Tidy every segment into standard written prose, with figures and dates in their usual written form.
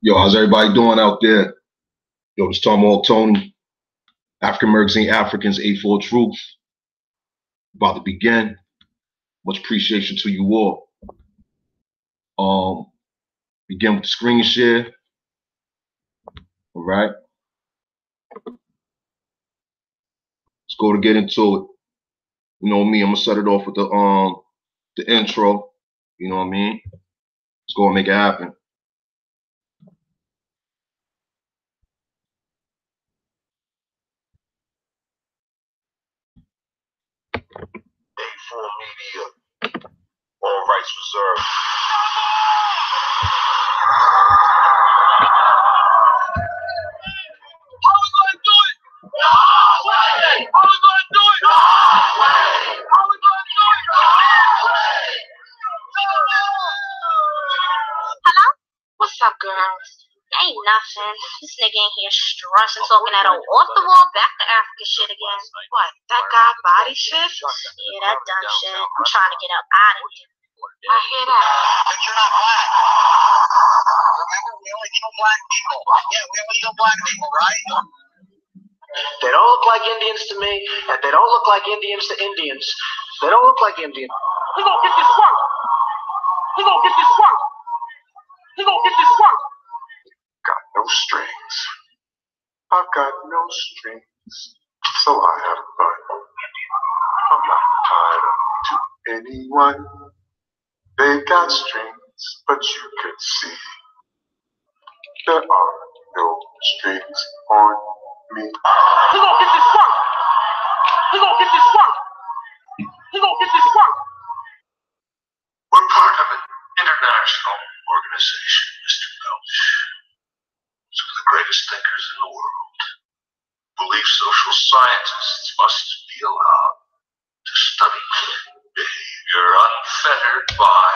Yo, how's everybody doing out there? Yo, this Tom All Tony, African Americans Ain't Africans, 84 Truth. About to begin. Much appreciation to you all. Begin with the screen share. All right. Let's go to get into it. You know me, I'm gonna set it off with the intro. You know what I mean? Let's go and make it happen. A4 Media, all rights reserved. How we gonna do it? No way! How we gonna do it? No way! How we gonna do it? No way! Hello? What's up, girls? Ain't nothing. This nigga in here stressing, talking that old off-the-wall back-to-Africa shit again. What, that guy body shift? Yeah, that dumb shit. I'm trying to get up out of here. I hear that. But you're not black. Remember, we only kill black people. Yeah, we only kill black people, right? They don't look like Indians to me, and they don't look like Indians to Indians. They don't look like Indians. We gonna get this work. We gonna get this work. We gonna get this work. Got no strings. I've got no strings, so I have fun. I'm not tied up to anyone. They got strings, but you can see there are no strings on me. We gonna get this work. We gonna get this work. We gonna get this work. We're part of an international organization, Mr. Welch. Some of the greatest thinkers in the world believe social scientists must be allowed to study behavior unfettered by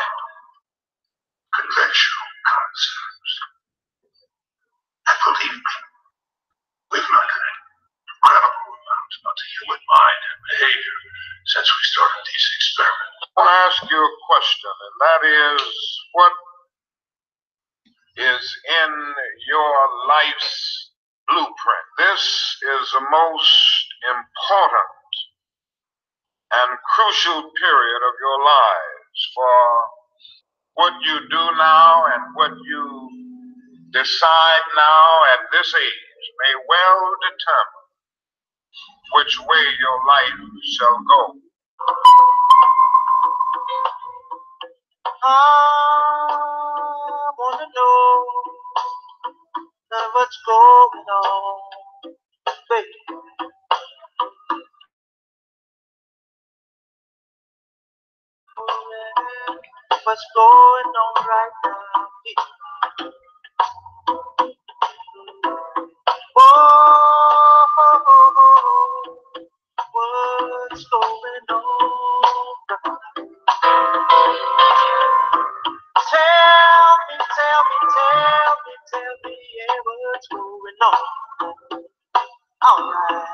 conventional concepts. And believe me, we've learned an incredible amount about the human mind and behavior since we started these experiments. I want to ask you a question, and that is, what is in your life's blueprint? This is the most important and crucial period of your lives, for what you do now and what you decide now at this age may well determine which way your life shall go. I wanna know what's going on, baby. What's going on right now? Oh, what's going on? Tell me, yeah, what's going on? All right.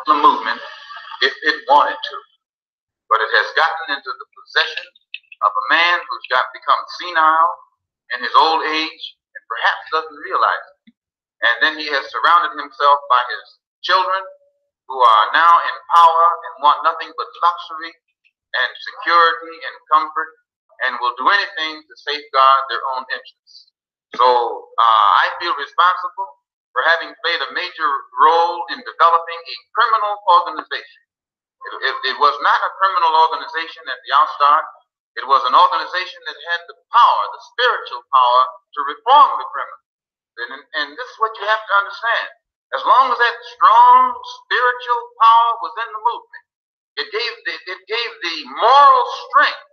The movement, if it wanted to, but it has gotten into the possession of a man who's become senile in his old age and perhaps doesn't realize it. And then he has surrounded himself by his children who are now in power and want nothing but luxury and security and comfort and will do anything to safeguard their own interests. So I feel responsible for having played a major role in developing a criminal organization. It was not a criminal organization at the outstart. It was an organization that had the power, the spiritual power, to reform the criminal. And this is what you have to understand. As long as that strong spiritual power was in the movement, it gave the moral strength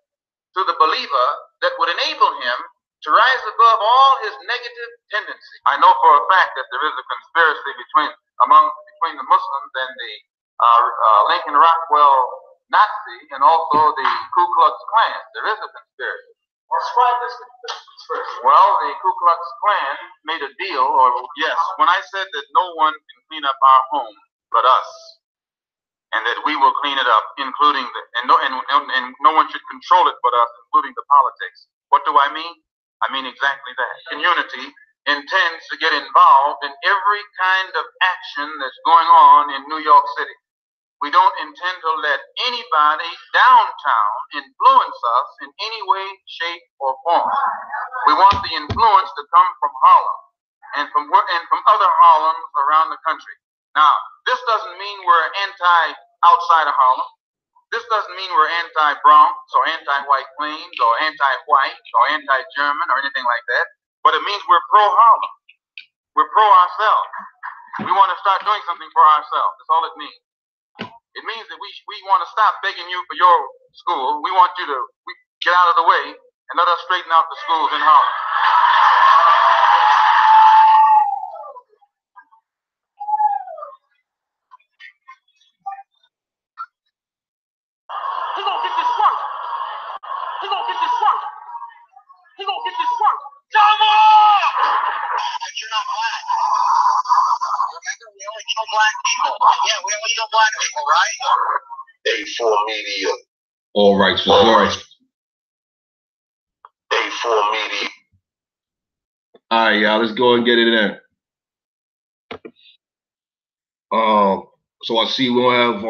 to the believer that would enable him to rise above all his negative tendencies. I know for a fact that there is a conspiracy between the Muslims and the Lincoln Rockwell Nazi and also the Ku Klux Klan. There is a conspiracy. Describe this conspiracy. Well, the Ku Klux Klan made a deal, or yes, when I said that no one can clean up our home but us, and that we will clean it up, including and no one should control it but us, including the politics. What do I mean? I mean exactly that. Community intends to get involved in every kind of action that's going on in New York City. We don't intend to let anybody downtown influence us in any way, shape, or form. We want the influence to come from Harlem and from other Harlems around the country. Now, this doesn't mean we're anti-outside of Harlem. This doesn't mean we're anti-Bronx or anti-White Plains or anti-white or anti-German or anything like that. But it means we're pro-Harlem. We're pro-ourselves. We want to start doing something for ourselves. That's all it means. It means that we want to stop begging you for your school. We want you to get out of the way and let us straighten out the schools in Harlem. He gonna get this work. He gonna get this work. He gonna get this work. Come on! But you're not black. Remember, we only kill black people. Yeah, we only kill black people, right? A4 Media. All rights reserved. A4 Media. All right, y'all. Let's go and get it in. So I see we don't have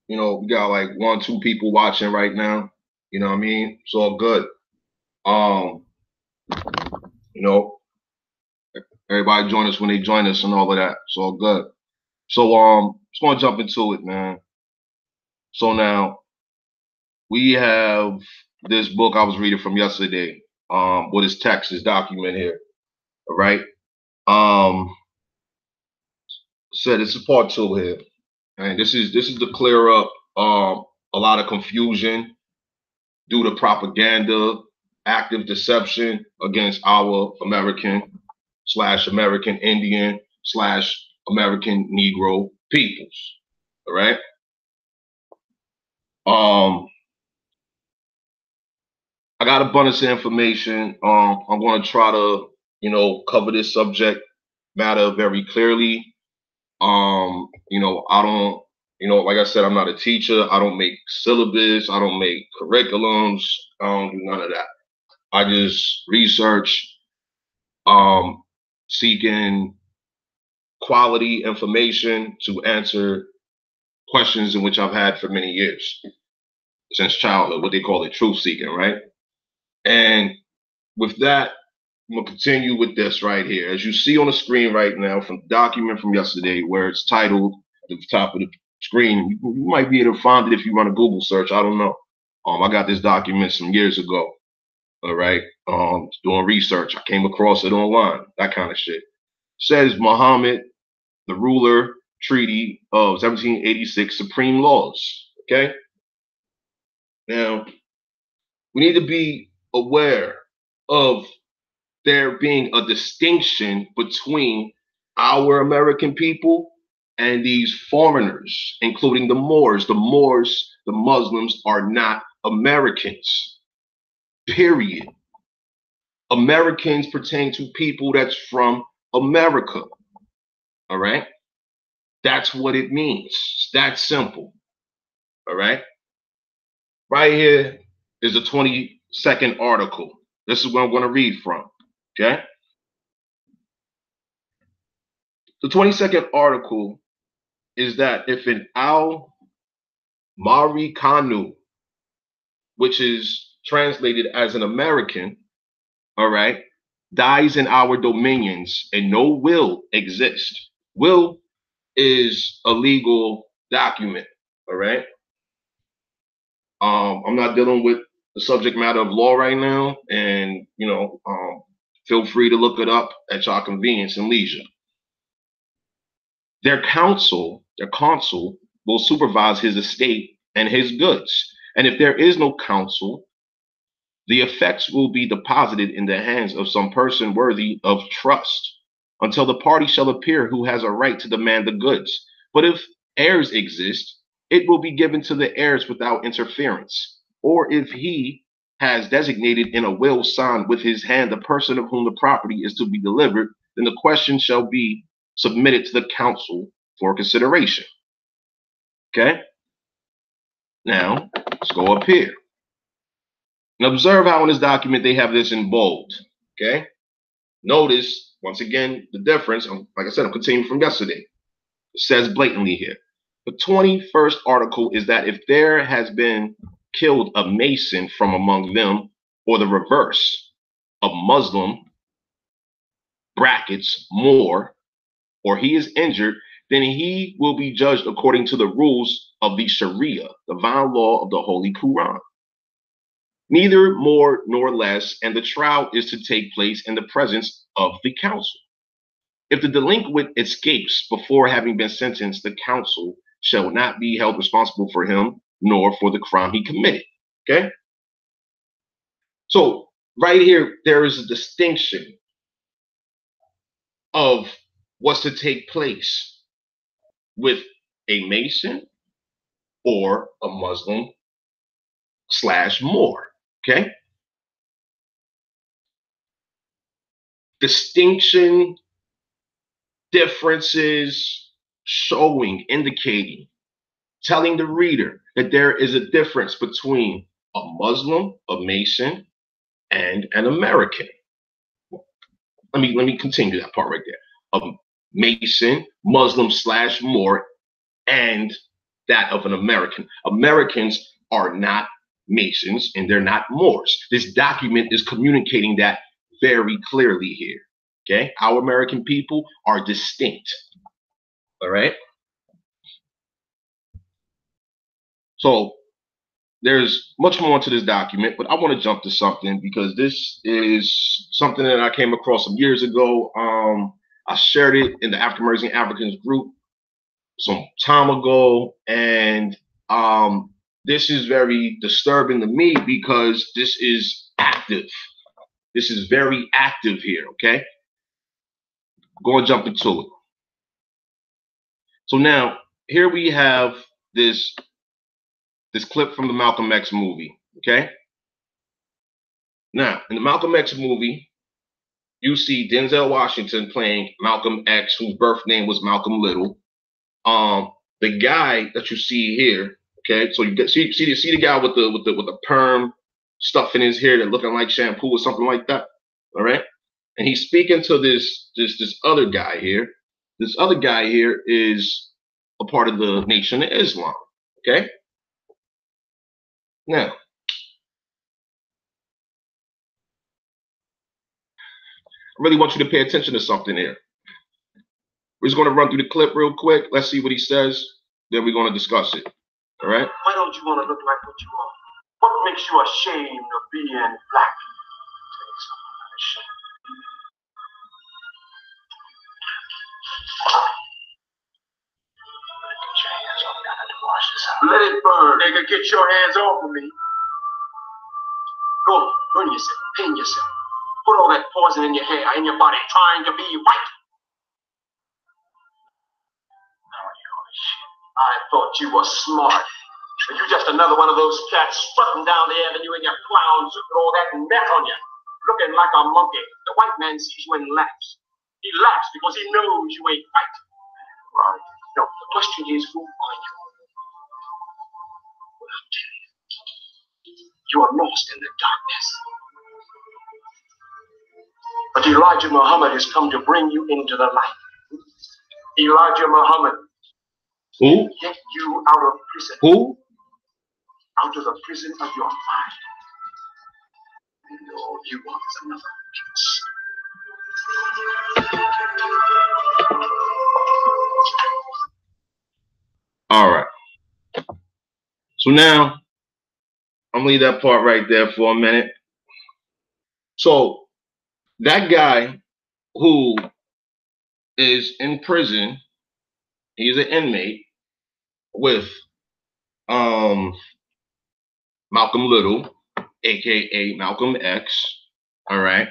we got like 1, 2 people watching right now. You know what I mean? It's all good. Everybody join us when they join us and all of that. It's all good. So just gonna jump into it, man. So now we have this book I was reading from yesterday. With his text, his document here. All right. Said this is part 2 here. And this is to clear up a lot of confusion due to propaganda, active deception against our American/American Indian/American Negro peoples. All right. I got abundance of information. I'm going to try to, cover this subject matter very clearly. I don't, like I said, I'm not a teacher. I don't make syllabus. I don't make curriculums. I don't do none of that. I just research, seeking quality information to answer questions in which I've had for many years, since childhood, what they call it, truth seeking, right? And with that, I'm gonna continue with this right here. As you see on the screen right now from the document from yesterday, where it's titled at the top of the screen, you might be able to find it if you run a Google search. I don't know. I got this document some years ago. All right. Doing research. I came across it online, that kind of shit. It says Muhammad, the Ruler Treaty of 1786 Supreme Laws. Okay. Now, we need to be aware of there being a distinction between our American people and these foreigners, including the Moors. The Moors, the Muslims, are not Americans, period. Americans pertain to people that's from America, all right? That's what it means. It's that simple, all right? Right here is a 22nd article. This is what I'm going to read from, okay? The 22nd article is that if an Al-Mari Kanu, which is translated as an American, all right, dies in our dominions and no will exists. Will is a legal document, all right? I'm not dealing with the subject matter of law right now, and, feel free to look it up at your convenience and leisure. Their consul will supervise his estate and his goods. And if there is no counsel, the effects will be deposited in the hands of some person worthy of trust until the party shall appear who has a right to demand the goods. But if heirs exist, it will be given to the heirs without interference. Or if he has designated in a will signed with his hand the person of whom the property is to be delivered, then the question shall be submitted to the council for consideration. Okay? Now, let's go up here. And observe how in this document they have this in bold. Okay? Notice, once again, the difference. Like I said, I'm continuing from yesterday. It says blatantly here. The 21st article is that if there has been killed a Mason from among them, or the reverse, a Muslim, brackets, Moor, or he is injured, then he will be judged according to the rules of the Sharia, the divine law of the Holy Quran. Neither more nor less, and the trial is to take place in the presence of the council. If the delinquent escapes before having been sentenced, the council shall not be held responsible for him nor for the crime he committed. Okay? So right here, there is a distinction of what's to take place with a Mason or a Muslim / Moor. Okay? Distinction, differences, showing, indicating, telling the reader that there is a difference between a Muslim, a Mason, and an American. Let me continue that part right there. A Mason, Muslim / Moor, and that of an American. Americans are not Masons and they're not Moors. This document is communicating that very clearly here. Okay, our American people are distinct. All right. So there's much more to this document, but I want to jump to something because this is something that I came across some years ago. I shared it in the African American Africans group some time ago, and this is very disturbing to me because this is active. This is very active here, okay? Go and jump into it. So now, here we have this clip from the Malcolm X movie, okay? Now, in the Malcolm X movie, you see Denzel Washington playing Malcolm X, whose birth name was Malcolm Little. The guy that you see here, okay, so you get see the guy with the perm stuff in his hair that looking like shampoo or something like that, all right? And he's speaking to this other guy here. This other guy here is a part of the Nation of Islam, okay? Now, I really want you to pay attention to something here. We're just going to run through the clip real quick. Let's see what he says. Then we're going to discuss it. All right? Why don't you want to look like what you are? What makes you ashamed of being black? Let it burn, nigga. Get your hands off of me. Go on, burn yourself, pain yourself. Put all that poison in your hair, in your body, trying to be right. I thought you were smart. But you just another one of those cats strutting down the avenue in your clown suit with all that mess on you, looking like a monkey. The white man sees you and laughs. He laughs because he knows you ain't right. Right? No, the question is, who are you? You are lost in the darkness. But Elijah Muhammad has come to bring you into the light. Elijah Muhammad. Who? Get you out of prison. Who? Out of the prison of your mind. And all you want is another piece. All right. So now, I'm gonna leave that part right there for a minute. So that guy who is in prison, he's an inmate with Malcolm Little, aka Malcolm X, all right,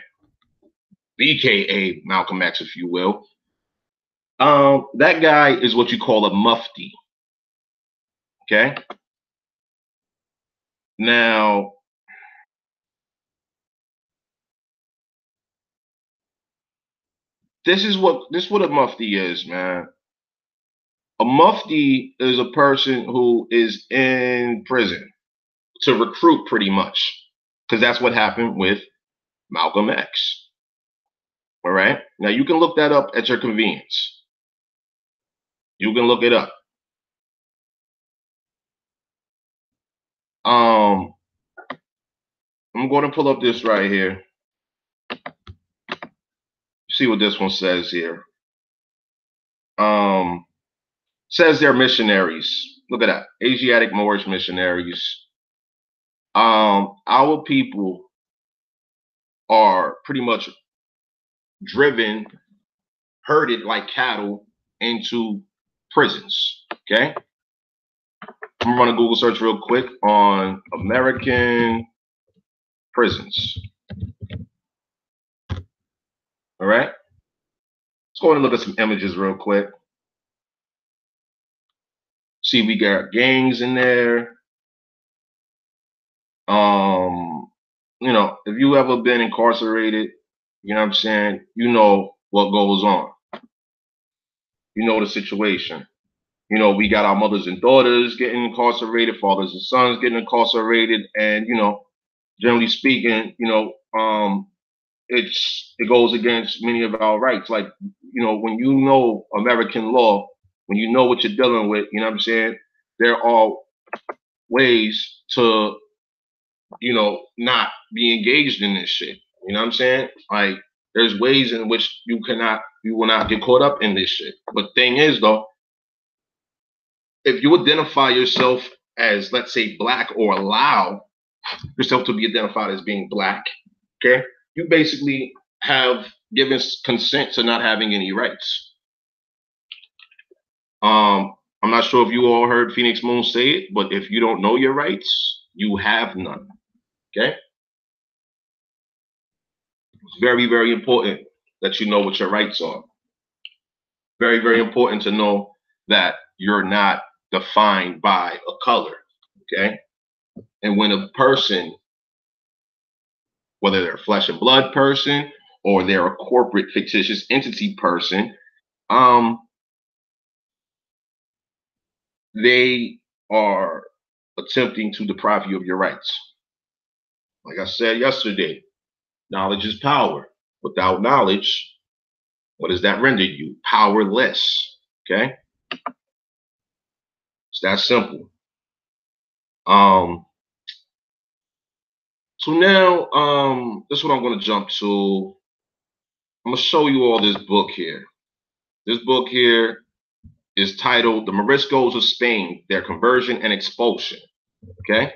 BKA Malcolm X, if you will. That guy is what you call a mufti. Okay. Now, this is what a mufti is, man. A mufti is a person who is in prison to recruit, pretty much, because that's what happened with Malcolm X. All right. Now you can look that up at your convenience. You can look it up. I'm going to pull up this right here. See what this one says here. Says they're missionaries. Look at that. Asiatic Moorish missionaries. Our people are pretty much driven, herded like cattle into prisons. Okay. I'm gonna run a Google search real quick on American prisons. All right. Let's go ahead and look at some images real quick. See, we got gangs in there. You know, if you ever been incarcerated, you know what I'm saying, you know what goes on. You know the situation. You know, we got our mothers and daughters getting incarcerated, fathers and sons getting incarcerated, and you know, generally speaking, you know, it goes against many of our rights. Like, you know, when you know American law, when you know what you're dealing with, you know what I'm saying, there are ways to, you know, not be engaged in this shit. You know what I'm saying? Like, there's ways in which you will not get caught up in this shit. But thing is, though, if you identify yourself as, let's say, black, or allow yourself to be identified as being black, okay, you basically have given consent to not having any rights. I'm not sure if you all heard Phoenix Moon say it, but if you don't know your rights, you have none. Okay? It's very, very important that you know what your rights are. Very, very important to know that you're not defined by a color. Okay? And when a person, whether they're a flesh and blood person or they're a corporate fictitious entity person, they are attempting to deprive you of your rights. Like I said yesterday, knowledge is power. Without knowledge, what does that render you? Powerless. Okay? It's that simple. So now, this is what I'm going to jump to. I'm going to show you all this book here. This book here is titled The Moriscos of Spain, Their Conversion and Expulsion. Okay?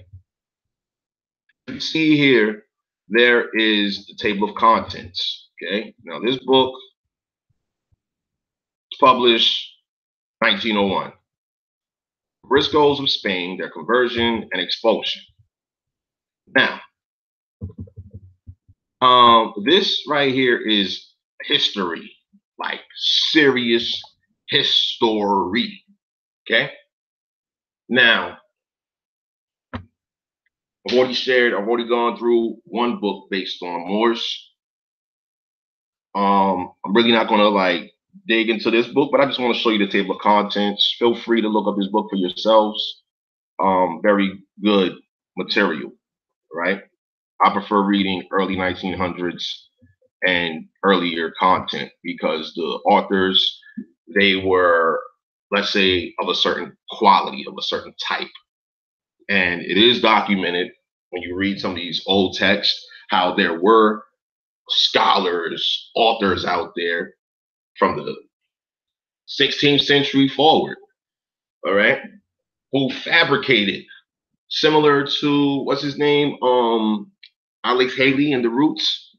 You see here, there is the table of contents. Okay? Now, this book was published 1901. Moriscos of Spain, Their Conversion and Expulsion. Now, this right here is history, like serious history. Okay? Now, I've already gone through one book based on Moors. I'm really not gonna like dig into this book, but I just want to show you the table of contents. Feel free to look up this book for yourselves. Very good material, right? I prefer reading early 1900s and earlier content because the authors, they were, let's say, of a certain quality, of a certain type. And it is documented when you read some of these old texts, how there were scholars, authors out there from the 16th century forward, all right, who fabricated, similar to, what's his name, Alex Haley in The Roots,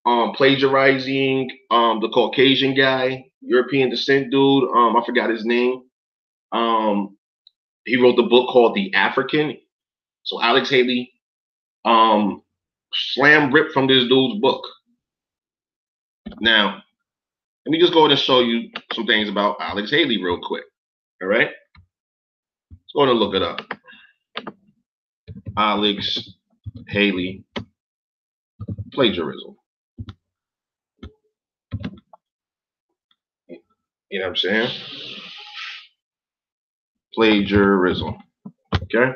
plagiarizing the Caucasian guy, European descent dude, I forgot his name. He wrote the book called The African. So Alex Haley slam ripped from this dude's book. Now, let me just go ahead and show you some things about Alex Haley real quick. All right. Going to look it up. Alex Haley plagiarism. You know what I'm saying? Plagiarism. Okay.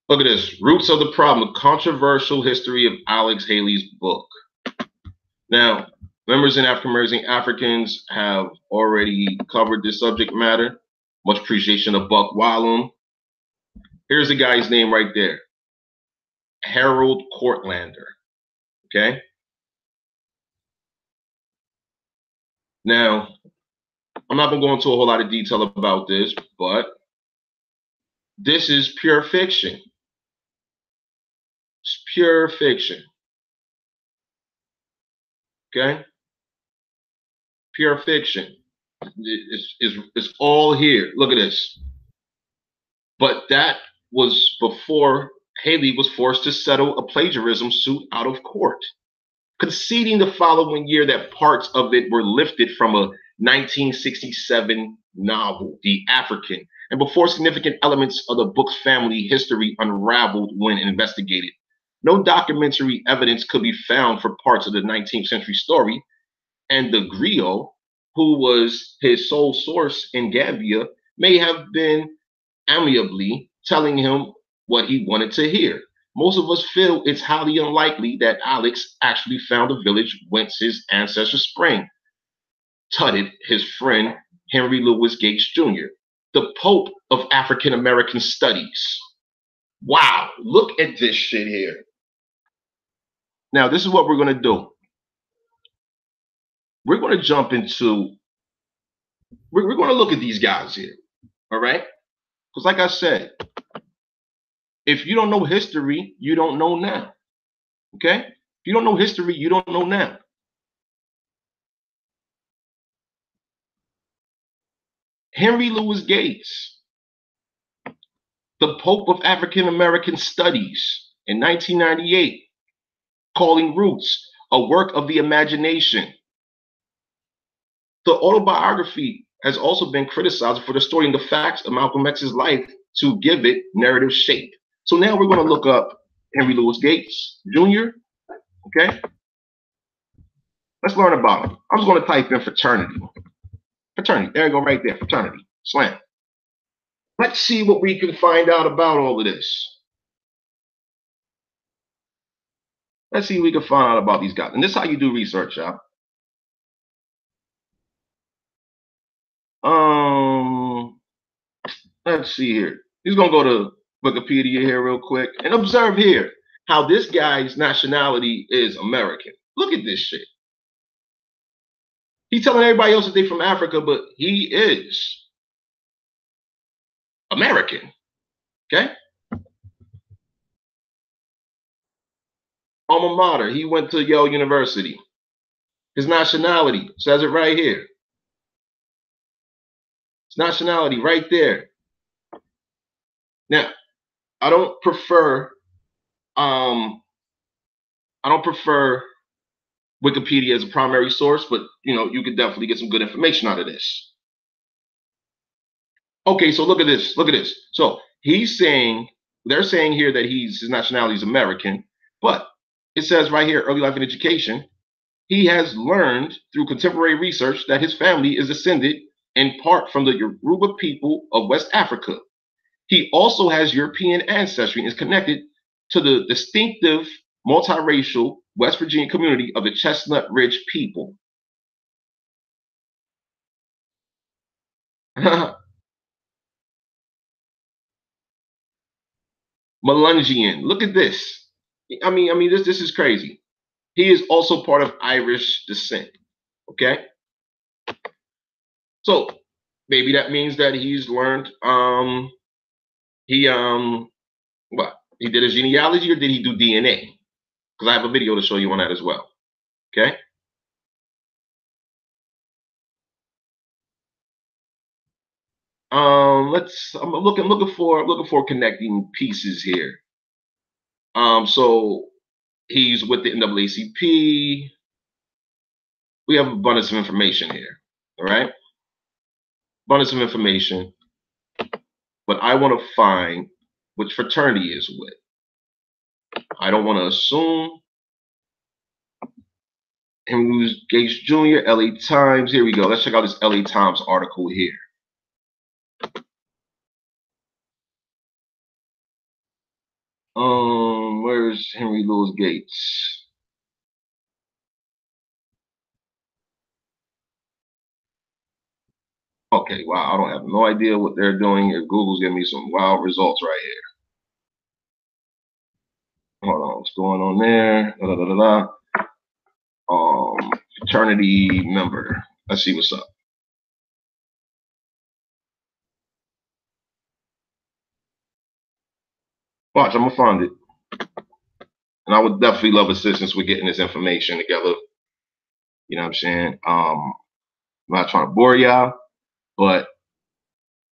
Look at this. Roots of the problem. Controversial history of Alex Haley's book. Now, members in Africans have already covered this subject matter. Much appreciation of Buck Wallum. Here's the guy's name right there. Harold Courtlander. Okay. Now, I'm not going to go into a whole lot of detail about this, but this is pure fiction. It's pure fiction. Okay? Pure fiction. It's all here. Look at this. But that was before Haley was forced to settle a plagiarism suit out of court, conceding the following year that parts of it were lifted from a 1967 novel, The African, and before significant elements of the book's family history unraveled when investigated. No documentary evidence could be found for parts of the 19th century story, and the griot, who was his sole source in Gambia, may have been amiably telling him what he wanted to hear. Most of us feel it's highly unlikely that Alex actually found the village whence his ancestors sprang, tutted his friend Henry Louis Gates Jr., the Pope of African American Studies. Wow, look at this shit here. Now, this is what we're going to do. We're going to jump into, we're going to look at these guys here, all right? Because like I said, if you don't know history, you don't know now, okay? If you don't know history, you don't know now. Henry Louis Gates, the Pope of African American Studies, in 1998, calling Roots a work of the imagination. The autobiography has also been criticized for distorting the facts of Malcolm X's life to give it narrative shape. So now we're going to look up Henry Louis Gates Jr., okay? Let's learn about him. I'm just going to type in fraternity. Fraternity, there you go right there, fraternity, slam. Let's see what we can find out about all of this. Let's see what we can find out about these guys. And this is how you do research, y'all. Let's see here. He's going to go to Wikipedia here real quick and observe here how this guy's nationality is American. Look at this shit. He's telling everybody else that they're from Africa, but he is American. Okay? Alma mater, he went to Yale University. His nationality says it right here. His nationality right there. Now, I don't prefer Wikipedia as a primary source, but you know, you could definitely get some good information out of this. Okay, so look at this. Look at this. So he's saying, they're saying here that his nationality is American, but it says right here, early life and education, he has learned through contemporary research that his family is descended in part from the Yoruba people of West Africa. He also has European ancestry and is connected to the distinctive multiracial West Virginia community of the Chestnut Ridge people. Melungian, look at this. I mean, this is crazy. He is also part of Irish descent. Okay, so maybe that means that he's learned. What? He did a genealogy, or did he do DNA? Because I have a video to show you on that as well. Okay. I'm looking for connecting pieces here. So he's with the NAACP. We have abundance of information here. All right. abundance of information, but I want to find which fraternity is with. I don't want to assume. Henry Louis Gates Jr., LA Times. Here we go. Let's check out this LA Times article here. Where's Henry Louis Gates? Okay, wow, I don't have no idea what they're doing here. Google's giving me some wild results right here. Hold on, what's going on there? Fraternity member. Let's see what's up. Watch, I'm gonna find it. And I would definitely love assistance with getting this information together. You know what I'm saying? I'm not trying to bore y'all, but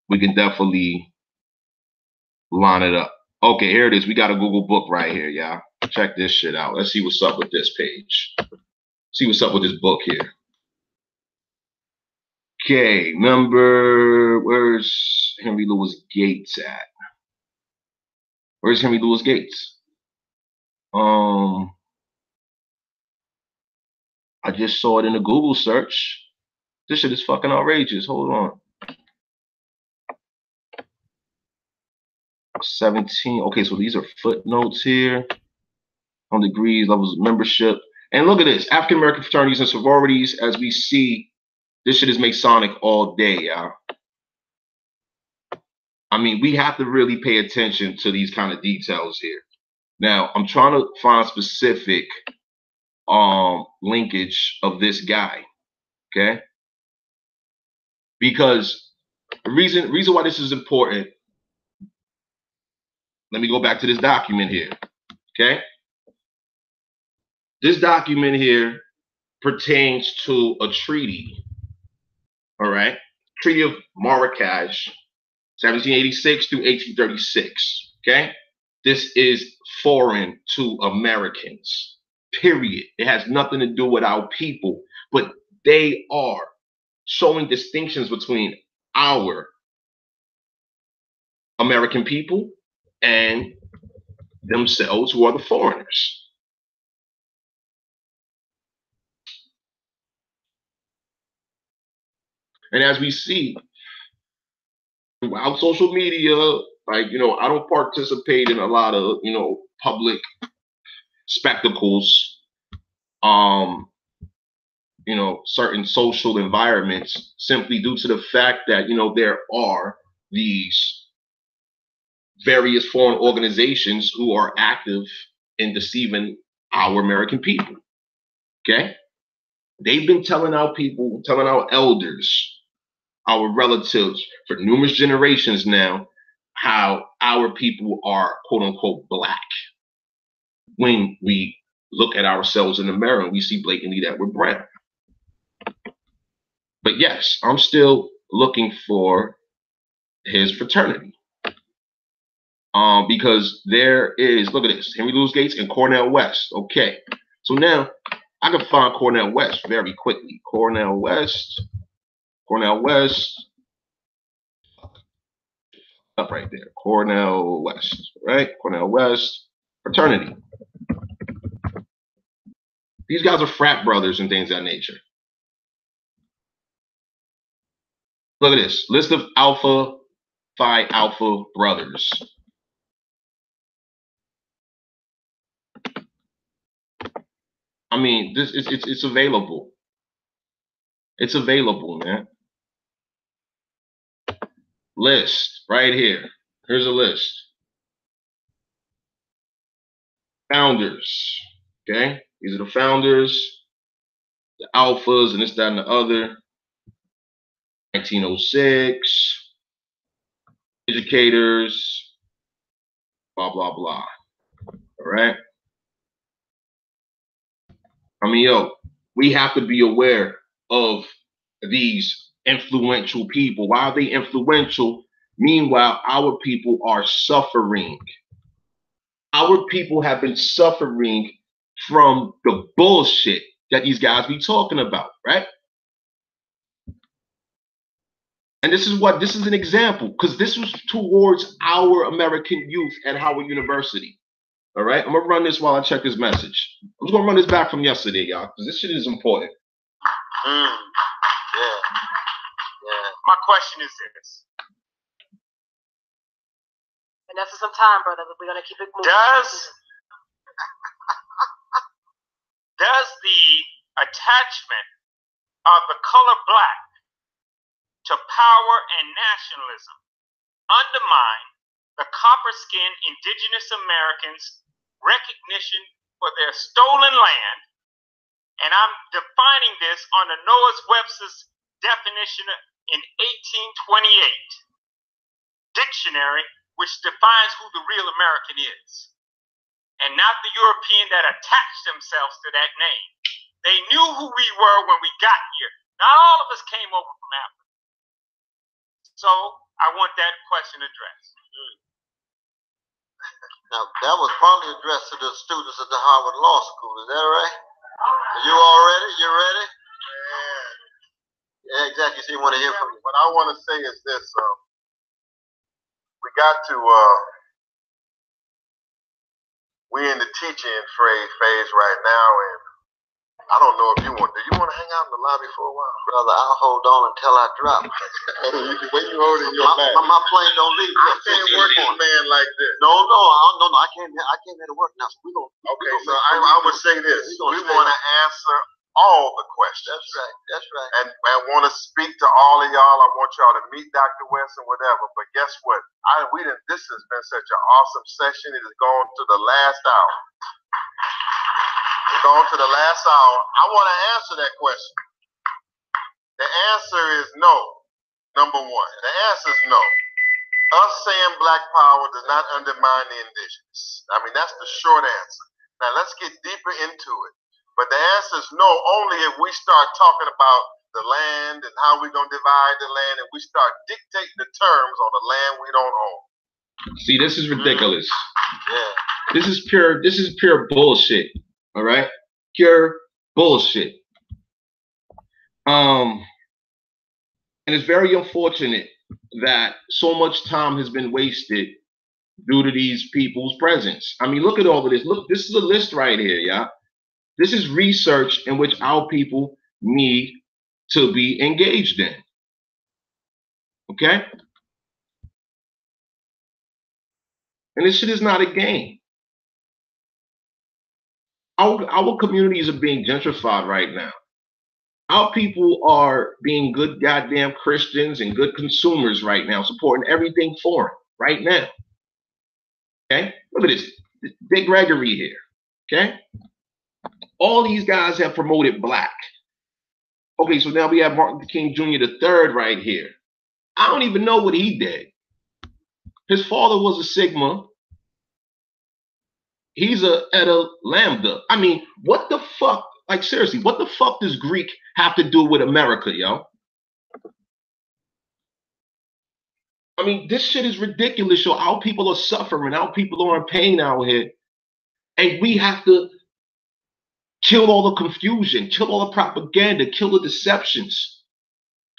we can definitely line it up. Okay, here it is. We got a Google book right here, y'all. Check this shit out. Let's see what's up with this page. See what's up with this book here. Okay, number, where's Henry Louis Gates at? Where's Henry Louis Gates? I just saw it in a Google search. This shit is fucking outrageous. Hold on. 17. Okay, so these are footnotes here. On degrees, levels of membership. And look at this. African American fraternities and sororities, as we see, this shit is Masonic all day, y'all. I mean, we have to really pay attention to these kind of details here. Now, I'm trying to find specific linkage of this guy, okay? Because the reason why this is important, let me go back to this document here, okay? This document here pertains to a treaty, all right? Treaty of Marrakech, 1786 through 1836, okay? This is foreign to Americans, period. It has nothing to do with our people, but they are showing distinctions between our American people and themselves, who are the foreigners. And as we see throughout social media, like, you know, I don't participate in a lot of, you know, public spectacles, you know, certain social environments, simply due to the fact that, you know, there are these various foreign organizations who are active in deceiving our American people, okay? They've been telling our people, telling our elders, our relatives for numerous generations now, how our people are quote unquote black. When we look at ourselves in the mirror and we see blatantly that we're brown. But yes, I'm still looking for his fraternity. Because there is, look at this, Henry Louis Gates and Cornel West. Okay, so now I can find Cornel West very quickly. Cornel West, up right there. Cornel West, right? Cornel West, fraternity. These guys are frat brothers and things of that nature. Look at this, list of Alpha Phi Alpha brothers. I mean, this it's available. It's available, man. List right here. Here's a list. Founders. Okay, these are the founders, the alphas, and this, that, and the other. 1906. Educators. Blah blah blah. All right. I mean, yo, we have to be aware of these influential people. Why are they influential? Meanwhile, our people are suffering. Our people have been suffering from the bullshit that these guys be talking about, right? And this is an example, because this was towards our American youth at Howard University. All right, I'm gonna run this while I check his message. I'm just gonna run this back from yesterday, y'all, because this shit is important. Yeah. My question is this. And that's for some time, brother. We're gonna keep it moving. Does the attachment of the color black to power and nationalism undermine the copper-skinned indigenous Americans' recognition for their stolen land? And I'm defining this under Noah Webster's definition in 1828 dictionary, which defines who the real American is, and not the European that attached themselves to that name. They knew who we were when we got here. Not all of us came over from Africa. So I want that question addressed. Now, that was probably addressed to the students at the Harvard Law School. Is that right? You all ready? You ready? Yeah, exactly. So you want to hear from me. What I want to say is this. We got to, we're in the teaching phase right now, and I don't know if do you want to hang out in the lobby for a while? Brother, I'll hold on until I drop. When you hold in your bag. My plane don't leave. I can't work this man like this. No, I came here to work now. So okay, so I would say this. We want to answer all the questions. That's right. And I want to speak to all of y'all. I want y'all to meet Dr. West and whatever. But guess what? This has been such an awesome session. It has gone to the last hour. It's gone to the last hour. I want to answer that question. The answer is no. Number one. The answer is no. Us saying black power does not undermine the indigenous. I mean, that's the short answer. Now, let's get deeper into it. But the answer is no, only if we start talking about the land and how we're going to divide the land, and we start dictating the terms on the land we don't own. See, this is ridiculous. Yeah. This is pure bullshit. All right? Pure bullshit. And it's very unfortunate that so much time has been wasted due to these people's presence. I mean, look at all of this. Look, this is a list right here, yeah? This is research in which our people need to be engaged in. Okay? And this shit is not a game. Our communities are being gentrified right now. Our people are being good goddamn Christians and good consumers right now, supporting everything foreign right now. Okay? Look at this. Dick Gregory here. Okay? All these guys have promoted black. Okay, so now we have Martin Luther King Jr. III right here. I don't even know what he did. His father was a Sigma. He's a Eta Lambda. I mean, what the fuck? Like, seriously, what the fuck does Greek have to do with America, yo? I mean, this shit is ridiculous, yo. Our people are suffering. Our people are in pain out here. And we have to kill all the confusion, kill all the propaganda, kill the deceptions.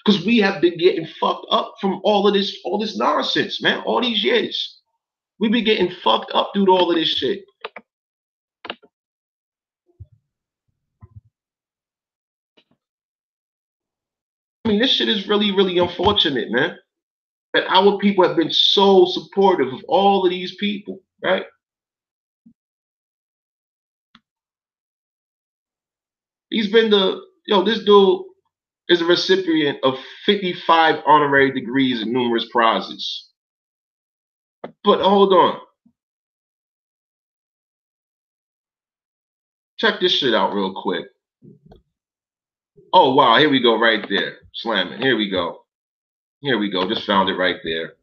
Because we have been getting fucked up from all this nonsense, man. All these years. We've been getting fucked up due to all of this shit. I mean, this shit is really, really unfortunate, man. That our people have been so supportive of all of these people, right? He's been this dude is a recipient of 55 honorary degrees and numerous prizes. But hold on. Check this shit out real quick. Oh, wow. Here we go right there. Slamming. Here we go. Here we go. Just found it right there.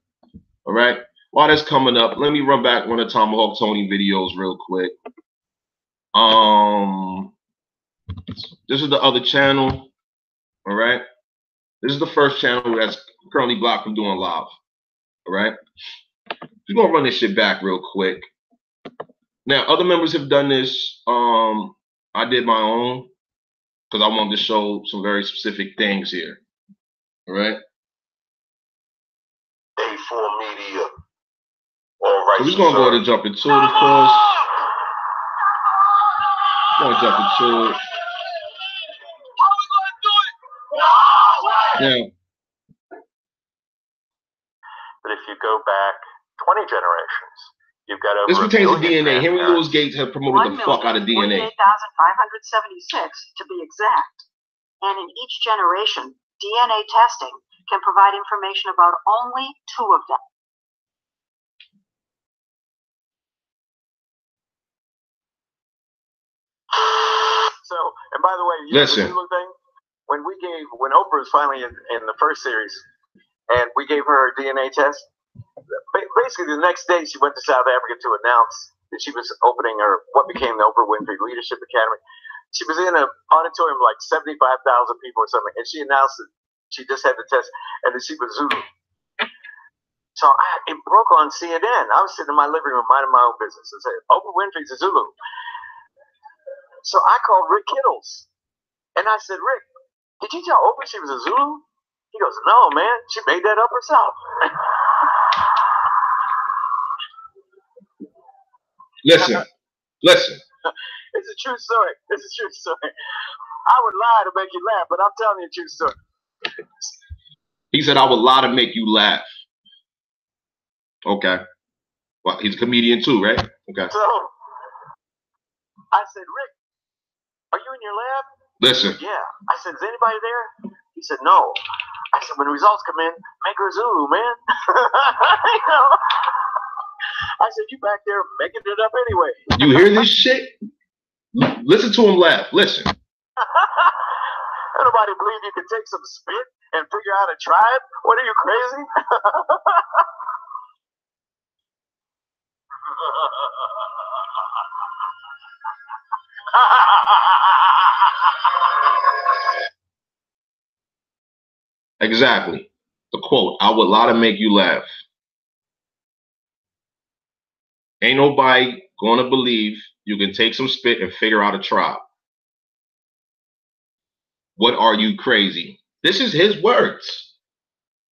All right. While that's coming up, let me run back one of Tomahawk Tony videos real quick. This is the other channel. All right. This is the first channel that's currently blocked from doing live. All right. We're going to run this shit back real quick. Now, other members have done this. I did my own because I wanted to show some very specific things here. All right. for media. All right. So we're gonna go ahead and jump into it, of course. We're gonna jump into it. Yeah. But if you go back 20 generations, you've got over This pertains to DNA. Henry grandparents. Louis Gates had promoted the fuck out of DNA. 48,576 to be exact. And in each generation, DNA testing can provide information about only 2 of them. So, and by the way, listen. The thing, when Oprah was finally in the first series, and we gave her a DNA test, basically the next day she went to South Africa to announce that she was opening what became the Oprah Winfrey Leadership Academy. She was in an auditorium of like 75,000 people or something, and she announced that she just had the test, and that she was Zulu. So it broke on CNN. I was sitting in my living room minding my own business and said, Oprah Winfrey's a Zulu. So I called Rick Kittles, and I said, Rick, did you tell Oprah she was a Zulu? He goes, no, man, she made that up herself. Listen. It's a true story. It's a true story. I would lie to make you laugh, but I'm telling you a true story. He said, I would lie to make you laugh. Okay. Well, he's a comedian too, right? Okay. So I said, Rick, are you in your lab? Listen. Yeah. I said, is anybody there? He said, no. I said, when the results come in, make her Zulu, man. I said, you back there making it up anyway. You hear this shit? Listen to him laugh. Listen. Nobody believe you can take some spit and figure out a tribe? What are you, crazy? Exactly. The quote, I would lie to make you laugh. Ain't nobody gonna believe you can take some spit and figure out a tribe. What are you, crazy? This is his words.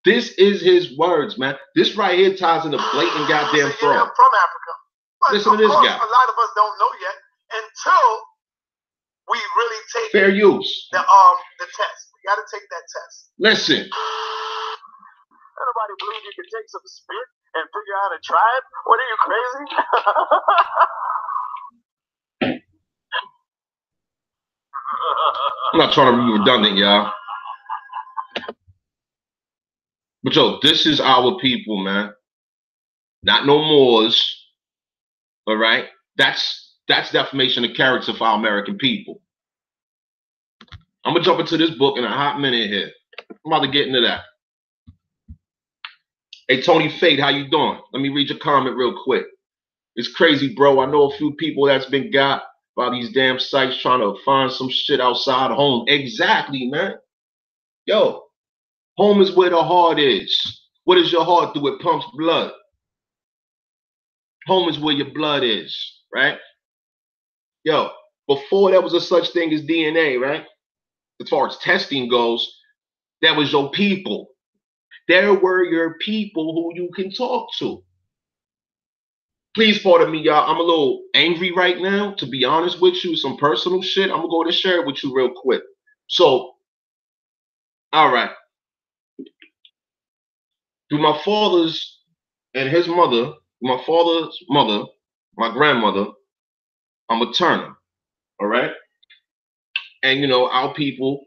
This is his words, man. This right here ties into blatant goddamn fraud. I'm from Africa. But listen to this guy. A lot of us don't know yet until we really take fair use. The test. We got to take that test. Listen. Nobody believe you can take some spit and figure out a tribe? What are you, crazy? I'm not trying to be redundant, y'all. But yo, this is our people, man. Not no Moors. All right? That's defamation of character for our American people. I'm gonna jump into this book in a hot minute here. I'm about to get into that. Hey, Tony Fate, how you doing? Let me read your comment real quick. It's crazy, bro. I know a few people that's been got by these damn sites trying to find some shit outside home. Exactly, man. Yo, home is where the heart is. What does your heart do? It pumps blood. Home is where your blood is, right? Yo, before there was a such thing as DNA, right? As far as testing goes, that was your people. There were your people who you can talk to. Please pardon me, y'all. I'm a little angry right now, to be honest with you. Some personal shit. I'm going to go ahead and share it with you real quick. So, all right. Through my father's and his mother, my father's mother, my grandmother, I'm a Turner. All right. And, you know, our people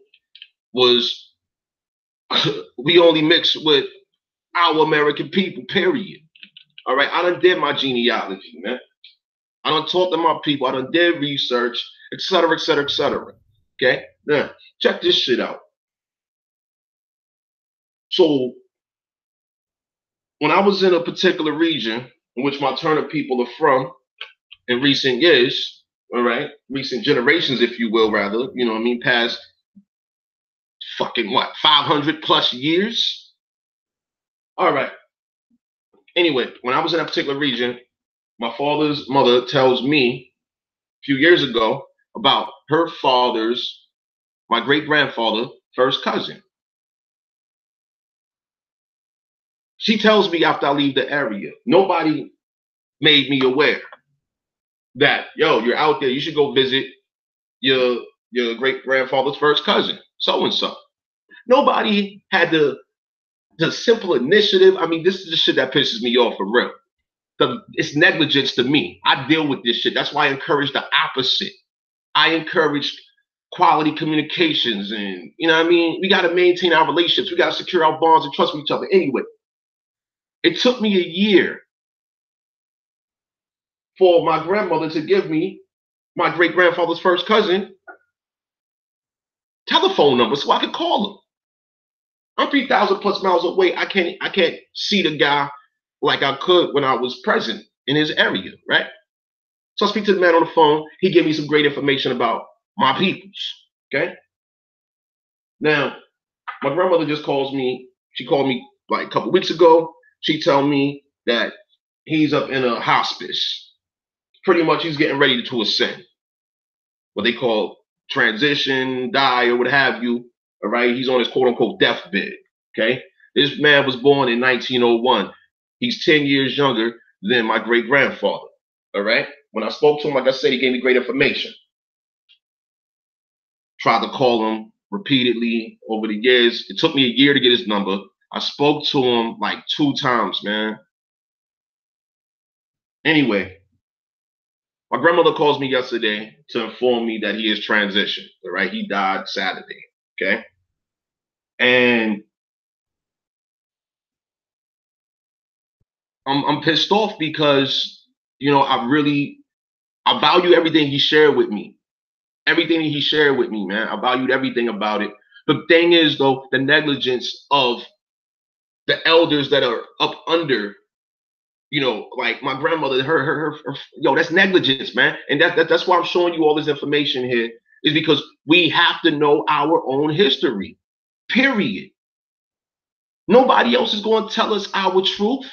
was, we only mix with our American people, period. All right. I done did my genealogy, man. I done talked to my people. I done did research, et cetera, et cetera, et cetera. Okay. Now, check this shit out. So, when I was in a particular region in which my Turner people are from in recent years, all right, recent generations, if you will, rather, you know what I mean, past fucking what, 500 plus years? All right. Anyway, when I was in that particular region, my father's mother tells me a few years ago about her father's, my great grandfather, first cousin. She tells me after I leave the area, nobody made me aware that, yo, you're out there, you should go visit your great-grandfather's first cousin, so-and-so. Nobody had the simple initiative. I mean, this is the shit that pisses me off for real. It's negligence to me. I deal with this shit. That's why I encourage the opposite. I encourage quality communications, and you know what I mean? We got to maintain our relationships. We got to secure our bonds and trust with each other. Anyway, it took me a year for my grandmother to give me my great-grandfather's first cousin telephone number so I could call him. I'm 3,000 plus miles away. I can't see the guy like I could when I was present in his area, right? So I speak to the man on the phone. He gave me some great information about my peoples, okay? Now, my grandmother just calls me. She called me like a couple weeks ago. She told me that he's up in a hospice. Pretty much he's getting ready to ascend. What they call transition, die, or what have you. All right, he's on his quote-unquote deathbed, okay? This man was born in 1901. He's 10 years younger than my great-grandfather, all right? When I spoke to him, like I said, he gave me great information. Tried to call him repeatedly over the years. It took me a year to get his number. I spoke to him like 2 times, man. Anyway, my grandmother calls me yesterday to inform me that he is transitioned, all right? He died Saturday, okay? And I'm pissed off because, you know, I value everything he shared with me. Everything he shared with me, man. I valued everything about it. The thing is, though, the negligence of the elders that are up under, you know, like my grandmother, her yo, that's negligence, man. And that's why I'm showing you all this information here, is because we have to know our own history, period. Nobody else is going to tell us our truth.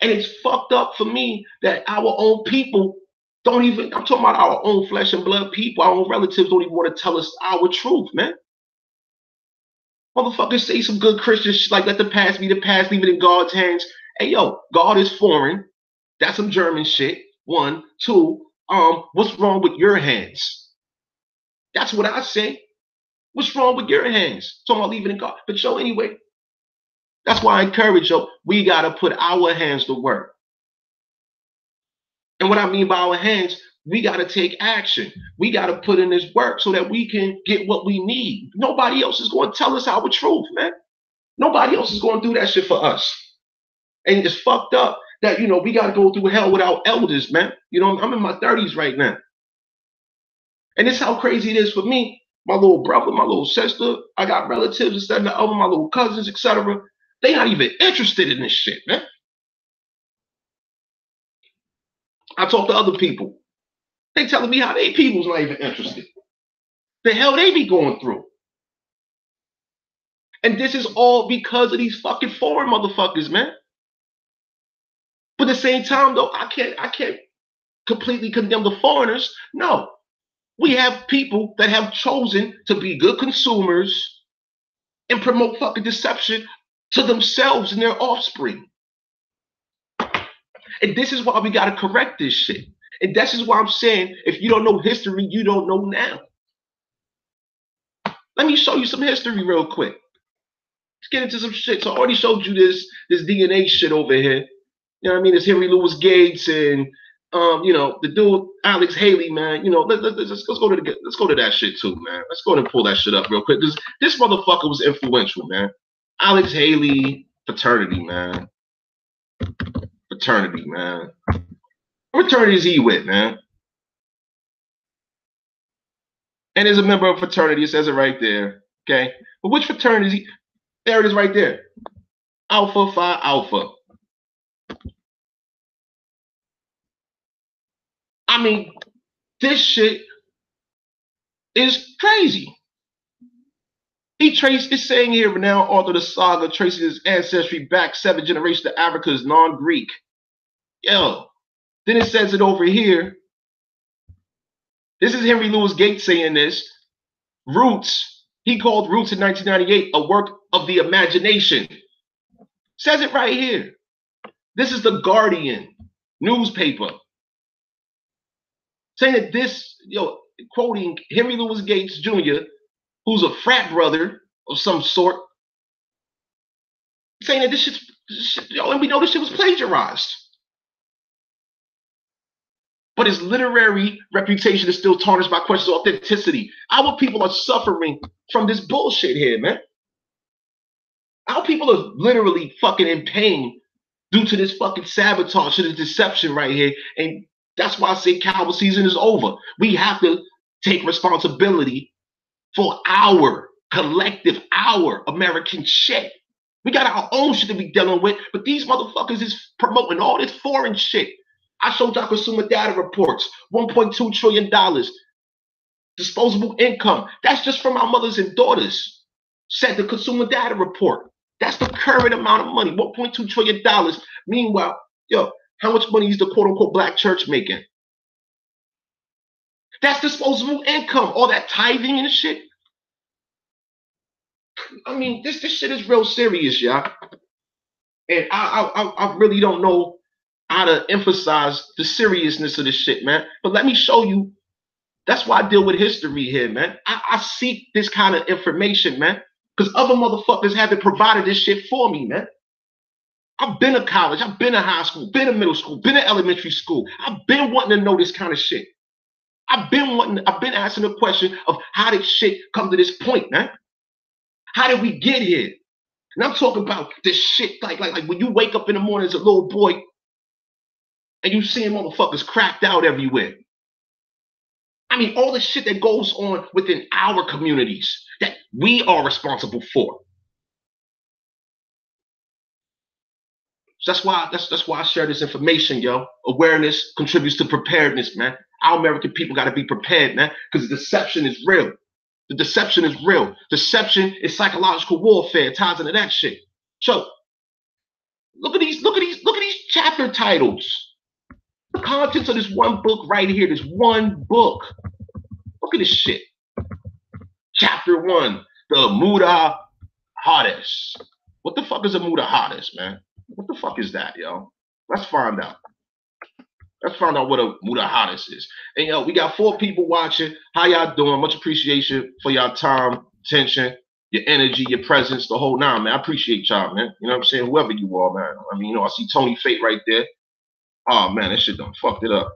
And it's fucked up for me that our own people don't even, I'm talking about our own flesh and blood people, our own relatives don't even want to tell us our truth, man. Motherfuckers say some good Christian shit like, let the past be the past, leave it in God's hands. Hey, yo, God is foreign. That's some German shit. 1, 2, what's wrong with your hands? That's what I say. What's wrong with your hands? Talking about leaving in God. But yo, anyway, that's why I encourage you, we got to put our hands to work. And what I mean by our hands, we got to take action. We got to put in this work so that we can get what we need. Nobody else is going to tell us our truth, man. Nobody else is going to do that shit for us. And it's fucked up that, you know, we got to go through hell with our elders, man. You know, I'm in my 30s right now. And this is how crazy it is for me. My little brother, my little sister, I got relatives instead of the other, my little cousins, etc. They not even interested in this shit, man. I talk to other people. They telling me how they people's not even interested. The hell they be going through. And this is all because of these fucking foreign motherfuckers, man. But at the same time, though, I can't completely condemn the foreigners. No. We have people that have chosen to be good consumers and promote fucking deception to themselves and their offspring. And this is why we got to correct this shit. And this is why I'm saying, if you don't know history, you don't know now. Let me show you some history real quick. Let's get into some shit. So I already showed you this DNA shit over here. You know what I mean? It's Henry Louis Gates and you know, the dude Alex Haley, man. You know, let's go to that shit too, man. Let's go ahead and pull that shit up real quick. This motherfucker was influential, man. Alex Haley, fraternity, man. Fraternity, man. What fraternity is he with, man? And as a member of fraternity, it says it right there. Okay. But which fraternity is he? There it is right there. Alpha Phi Alpha. I mean, this shit is crazy. It's saying here, renowned author of the saga traces his ancestry back 7 generations to Africa's non-Greek. Yo, then it says it over here. This is Henry Louis Gates saying this. Roots, he called Roots in 1998 a work of the imagination. Says it right here. This is the Guardian newspaper saying that this, quoting Henry Louis Gates Jr., who's a frat brother of some sort, saying that this shit, and we know this shit was plagiarized. But his literary reputation is still tarnished by questions of authenticity. Our people are suffering from this bullshit here, man. Our people are literally fucking in pain due to this fucking sabotage, to this deception right here. And that's why I say cowboy season is over. We have to take responsibility for our collective, our American shit. We got our own shit to be dealing with, but these motherfuckers is promoting all this foreign shit. I showed y'all consumer data reports, $1.2 trillion, disposable income. That's just from our mothers and daughters, said the consumer data report. That's the current amount of money, $1.2 trillion. Meanwhile, how much money is the quote-unquote black church making? That's disposable income, all that tithing and shit. I mean, this shit is real serious, y'all. And I really don't know how to emphasize the seriousness of this shit, man. But let me show you. That's why I deal with history here, man. I seek this kind of information, man, because other motherfuckers haven't provided this shit for me, man. I've been to college, I've been to high school, been to middle school, been to elementary school. I've been wanting to know this kind of shit. I've been asking the question of how did shit come to this point, man? How did we get here? And I'm talking about this shit like when you wake up in the morning as a little boy and you seeing motherfuckers cracked out everywhere. I mean, all the shit that goes on within our communities that we are responsible for. So that's why I share this information, yo. Awareness contributes to preparedness, man. Our American people got to be prepared, man, because the deception is real. The deception is real. Deception is psychological warfare. It ties into that shit. So look at these chapter titles. The contents of this one book right here. This one book. Look at this shit. Chapter 1, the Muda Hades. What the fuck is a Muda Hades, man? What the fuck is that, yo? Let's find out. Let's find out what a Muda Hades is. And yo, we got 4 people watching. How y'all doing? Much appreciation for y'all time, attention, your energy, your presence, the whole 9, man. I appreciate y'all, man. You know what I'm saying? Whoever you are, man. I mean, I see Tony Fate right there. Oh man, that shit done fucked it up.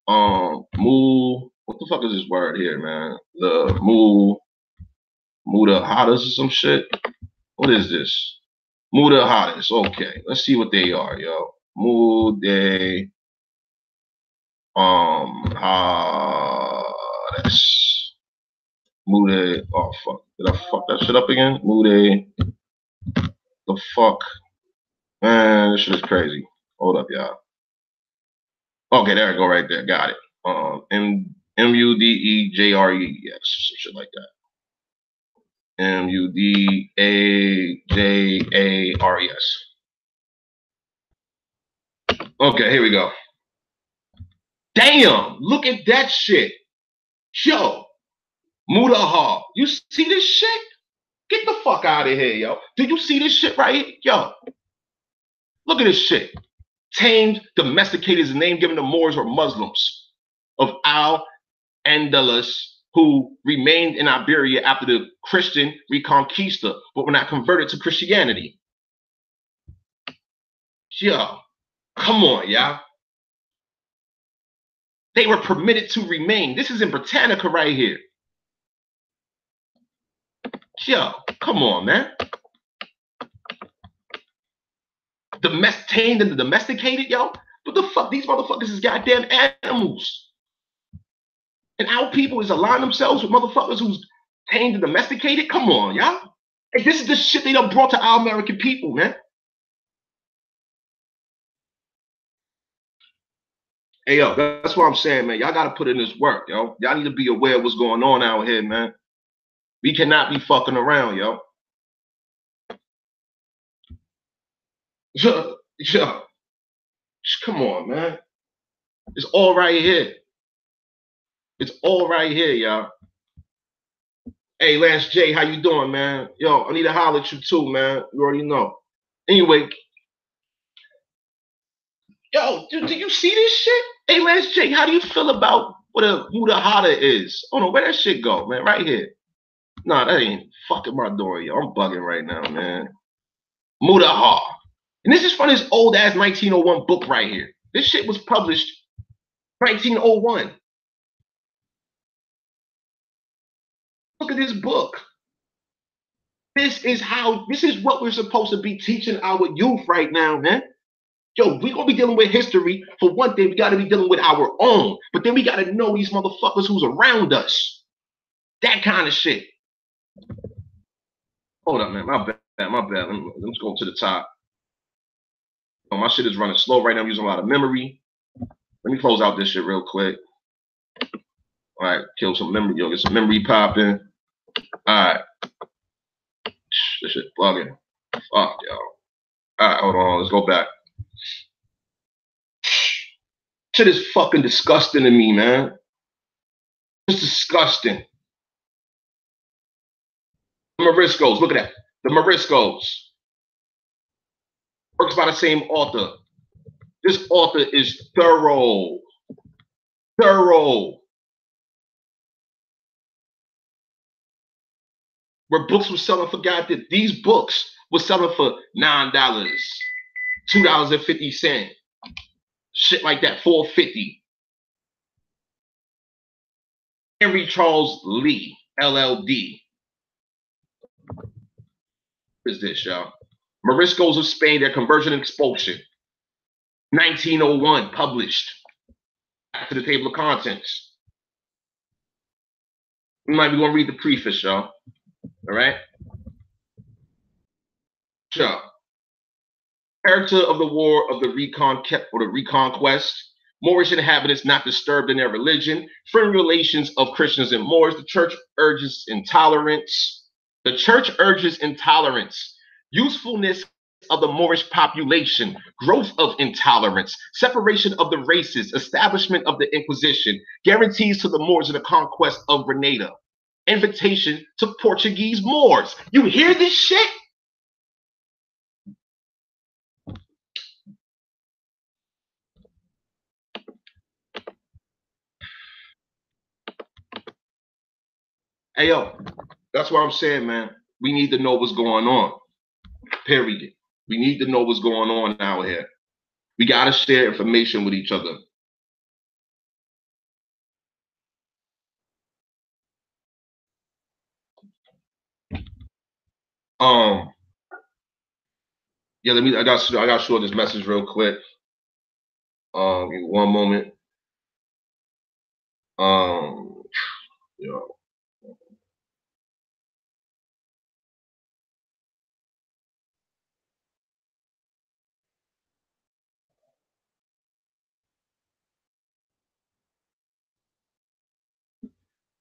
What the fuck is this word here, man? The Muda Hades or some shit. What is this? Muda Hades. Okay, let's see what they are, yo. Muda Hades. Muda. Oh fuck! Did I fuck that shit up again? Muda. The fuck, man. This shit is crazy. Hold up, y'all. Okay, there I go, right there. Got it. M-U-D-E-J-R-E. Yes, some shit like that. M-U-D-A-J-A-R-E-S. Okay, here we go. Damn, look at that shit. Yo, Mudaha. You see this shit? Get the fuck out of here, yo. Do you see this shit right here? Yo, look at this shit. Tamed, domesticated is the name given to Moors or Muslims of Al-Andalus who remained in Iberia after the Christian Reconquista, but were not converted to Christianity. Yo, come on, y'all. They were permitted to remain. This is in Britannica right here. Yo, come on, man. Tamed and domesticated, yo. What the fuck? These motherfuckers is goddamn animals. And our people is align themselves with motherfuckers who's tamed and domesticated? Come on, y'all. And this is the shit they done brought to our American people, man. Hey, yo, that's what I'm saying, man. Y'all got to put in this work, yo. Y'all need to be aware of what's going on out here, man. We cannot be fucking around, yo. Yo, come on, man. It's all right here. It's all right here, y'all. Hey, Lance J, how you doing, man? Yo, I need to holler at you too, man. You already know. Anyway, yo, do you see this shit? Hey, Lance J, how do you feel about what a Mudahara is? Oh no, where that shit go, man? Right here. Nah, that ain't fucking my door, yo. I'm bugging right now, man. Mudahar. And this is from this old ass 1901 book right here. This shit was published 1901. Look at this book. This is what we're supposed to be teaching our youth right now, man. Yo, we're gonna be dealing with history. For one thing, we gotta be dealing with our own. But then we gotta know these motherfuckers who's around us. That kind of shit. Hold up, man. My bad. Let's go to the top. Oh, my shit is running slow right now. I'm using a lot of memory. Let me close out this shit real quick. All right, kill some memory. Yo, get some memory popping. All right. This shit bugging. Fuck, yo. All right, hold on. Let's go back. Shit is fucking disgusting to me, man. It's disgusting. The Moriscos, look at that. The Moriscos. Works by the same author. This author is thorough. Thorough. Where books were selling for goddamn, these books were selling for $9, $2.50. Shit like that, $4.50. Henry Charles Lee, LLD. What is this, y'all? Moriscos of Spain, Their Conversion and Expulsion. 1901, published. Back to the table of contents. We might be going to read the preface, y'all. All right? Sure. Character of the War of the Reconquest. Moorish inhabitants not disturbed in their religion. Friendly relations of Christians and Moors. The church urges intolerance. The church urges intolerance. Usefulness of the Moorish population. Growth of intolerance. Separation of the races. Establishment of the Inquisition. Guarantees to the Moors in the conquest of Grenada. Invitation to Portuguese Moors. You hear this shit? Hey, yo, that's what I'm saying, man. We need to know what's going on. Period. We need to know what's going on out here. We got to share information with each other. Yeah, I got to show this message real quick. Give me one moment. Yo.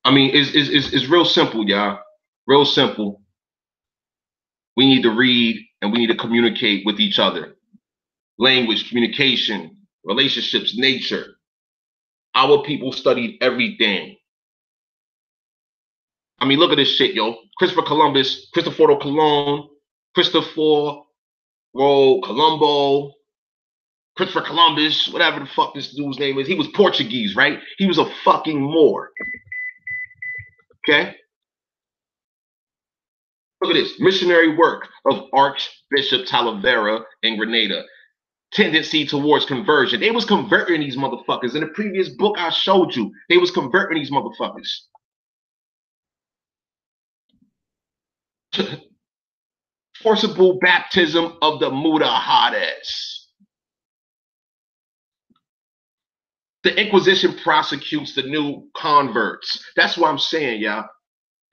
I mean, it's real simple, y'all. Real simple. We need to read and we need to communicate with each other. Language, communication, relationships, nature. Our people studied everything. I mean, look at this shit, yo. Christopher Columbus, Cristoforo Colon, Cristoforo Colombo, Christopher Columbus, whatever the fuck this dude's name is. He was Portuguese, right? He was a fucking Moor. Okay? Look at this. Missionary work of Archbishop Talavera in Grenada. Tendency towards conversion. They was converting these motherfuckers. In the previous book I showed you, they was converting these motherfuckers. Forcible baptism of the Mudahares. The Inquisition prosecutes the new converts. That's what I'm saying, y'all.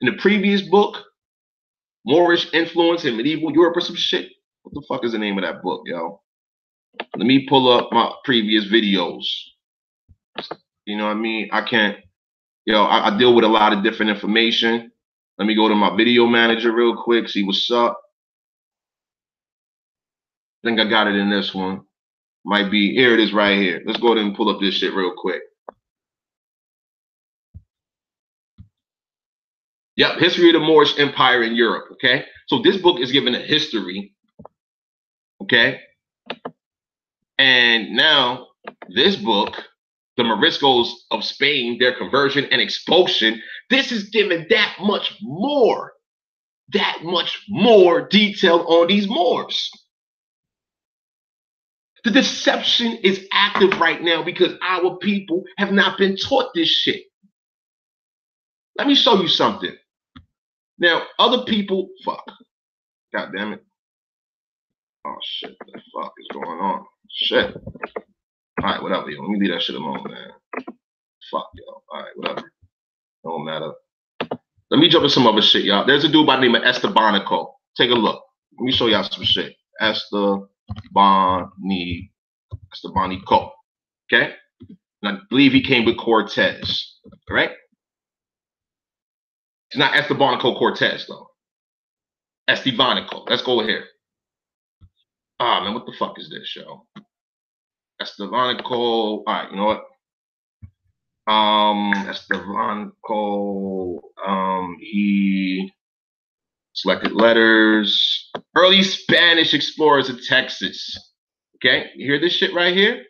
In the previous book, Moorish influence in medieval Europe or some shit. What the fuck is the name of that book, yo? Let me pull up my previous videos. You know what I mean? I can't, yo, I deal with a lot of different information. Let me go to my video manager real quick, see what's up. I think I got it in this one. Might be, here it is right here. Let's go ahead and pull up this shit real quick. Yep, History of the Moorish Empire in Europe, okay? So this book is given a history Okay? And now this book, The Moriscos of Spain, Their Conversion and Expulsion, this is given that much more detail on these Moors. The deception is active right now because our people have not been taught this shit. Let me show you something. Now, other people, fuck. God damn it. Oh, shit. What the fuck is going on? Shit. All right, whatever, yo. Let me leave that shit alone, man. Fuck, yo. All right, whatever. Don't matter. Let me jump into some other shit, y'all. There's a dude by the name of Estebanico. Take a look. Let me show y'all some shit. Estebanico. Okay? And I believe he came with Cortez. All right? It's not Estebanico Cortez, though. Estebanico. Let's go here. Ah, man, what the fuck is this, yo? Estebanico. All right, you know what? Estebanico. He selected letters. Early Spanish explorers of Texas. Okay, you hear this shit right here?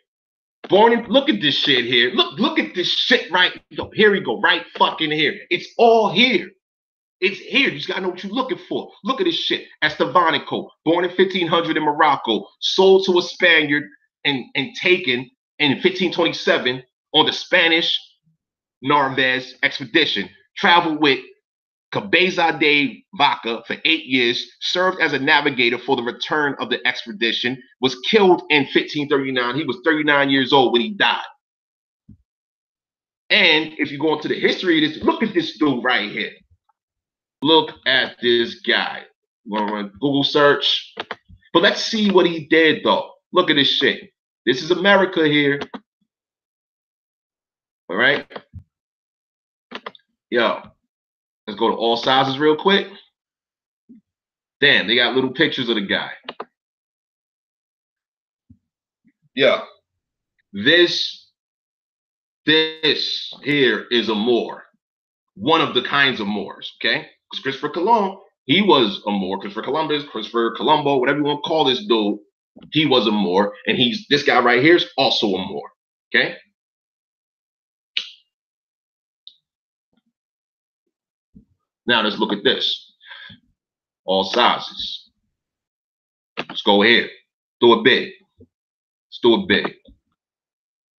Born in, look at this shit here. Look at this shit right. Yo, here we go, right fucking here. It's all here. It's here. You just gotta know what you're looking for. Look at this shit. Estebanico, born in 1500 in Morocco, sold to a Spaniard and taken in 1527 on the Spanish Narvaez expedition. Traveled with Cabeza de Vaca for 8 years, served as a navigator for the return of the expedition, was killed in 1539. He was 39 years old when he died. And if you go into the history of this, look at this dude right here. Look at this guy. We're gonna run Google search. But let's see what he did, though. Look at this shit. This is America here. All right? Yo. Let's go to all sizes real quick. Damn, they got little pictures of the guy. Yeah. This here is a Moor. One of the kinds of Moors, okay? Because Christopher Colomb, he was a Moor. Christopher Columbus, Christopher Colombo, whatever you want to call this dude, he was a Moor. And this guy right here is also a Moor, okay? Now let's look at this. All sizes. Let's go here. Do it big. Let's do it big.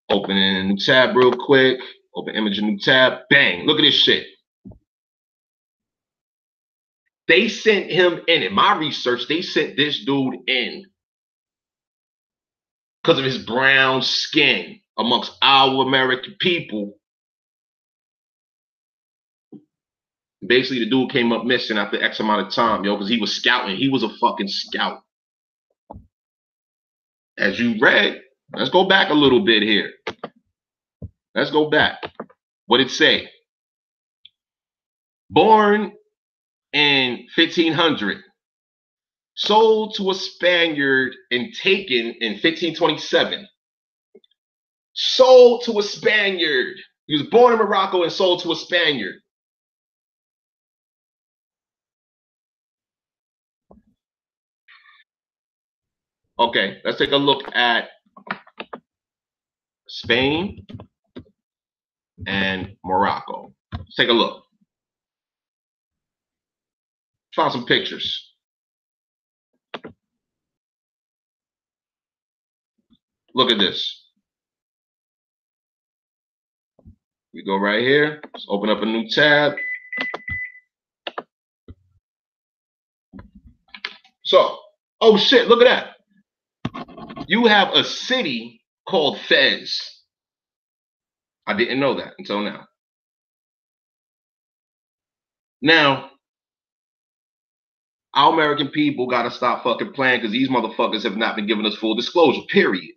Open in a new tab real quick. Open image, a new tab. Bang. Look at this shit. They sent him in my research, they sent this dude in because of his brown skin amongst our American people. Basically, the dude came up missing after X amount of time, yo, because he was scouting. He was a fucking scout. As you read, let's go back a little bit here. Let's go back. What did it say? Born in 1500. Sold to a Spaniard and taken in 1527. Sold to a Spaniard. He was born in Morocco and sold to a Spaniard. Okay, let's take a look at Spain and Morocco. Let's take a look. Found some pictures. Look at this. We go right here. Let's open up a new tab. So, oh shit, look at that. You have a city called Fez. I didn't know that until now. Now, our American people got to stop fucking playing because these motherfuckers have not been giving us full disclosure, period.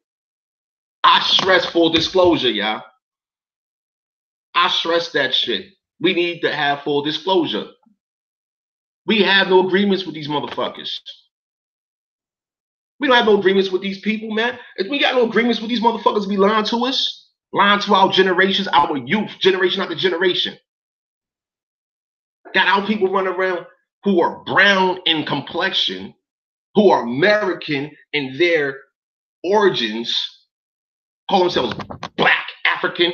I stress full disclosure, y'all. I stress that shit. We need to have full disclosure. We have no agreements with these motherfuckers. We don't have no agreements with these people, man. If we got no agreements with these motherfuckers, be lying to us, lying to our generations, our youth, generation after generation. Got our people running around who are brown in complexion who are American in their origins, call themselves Black African.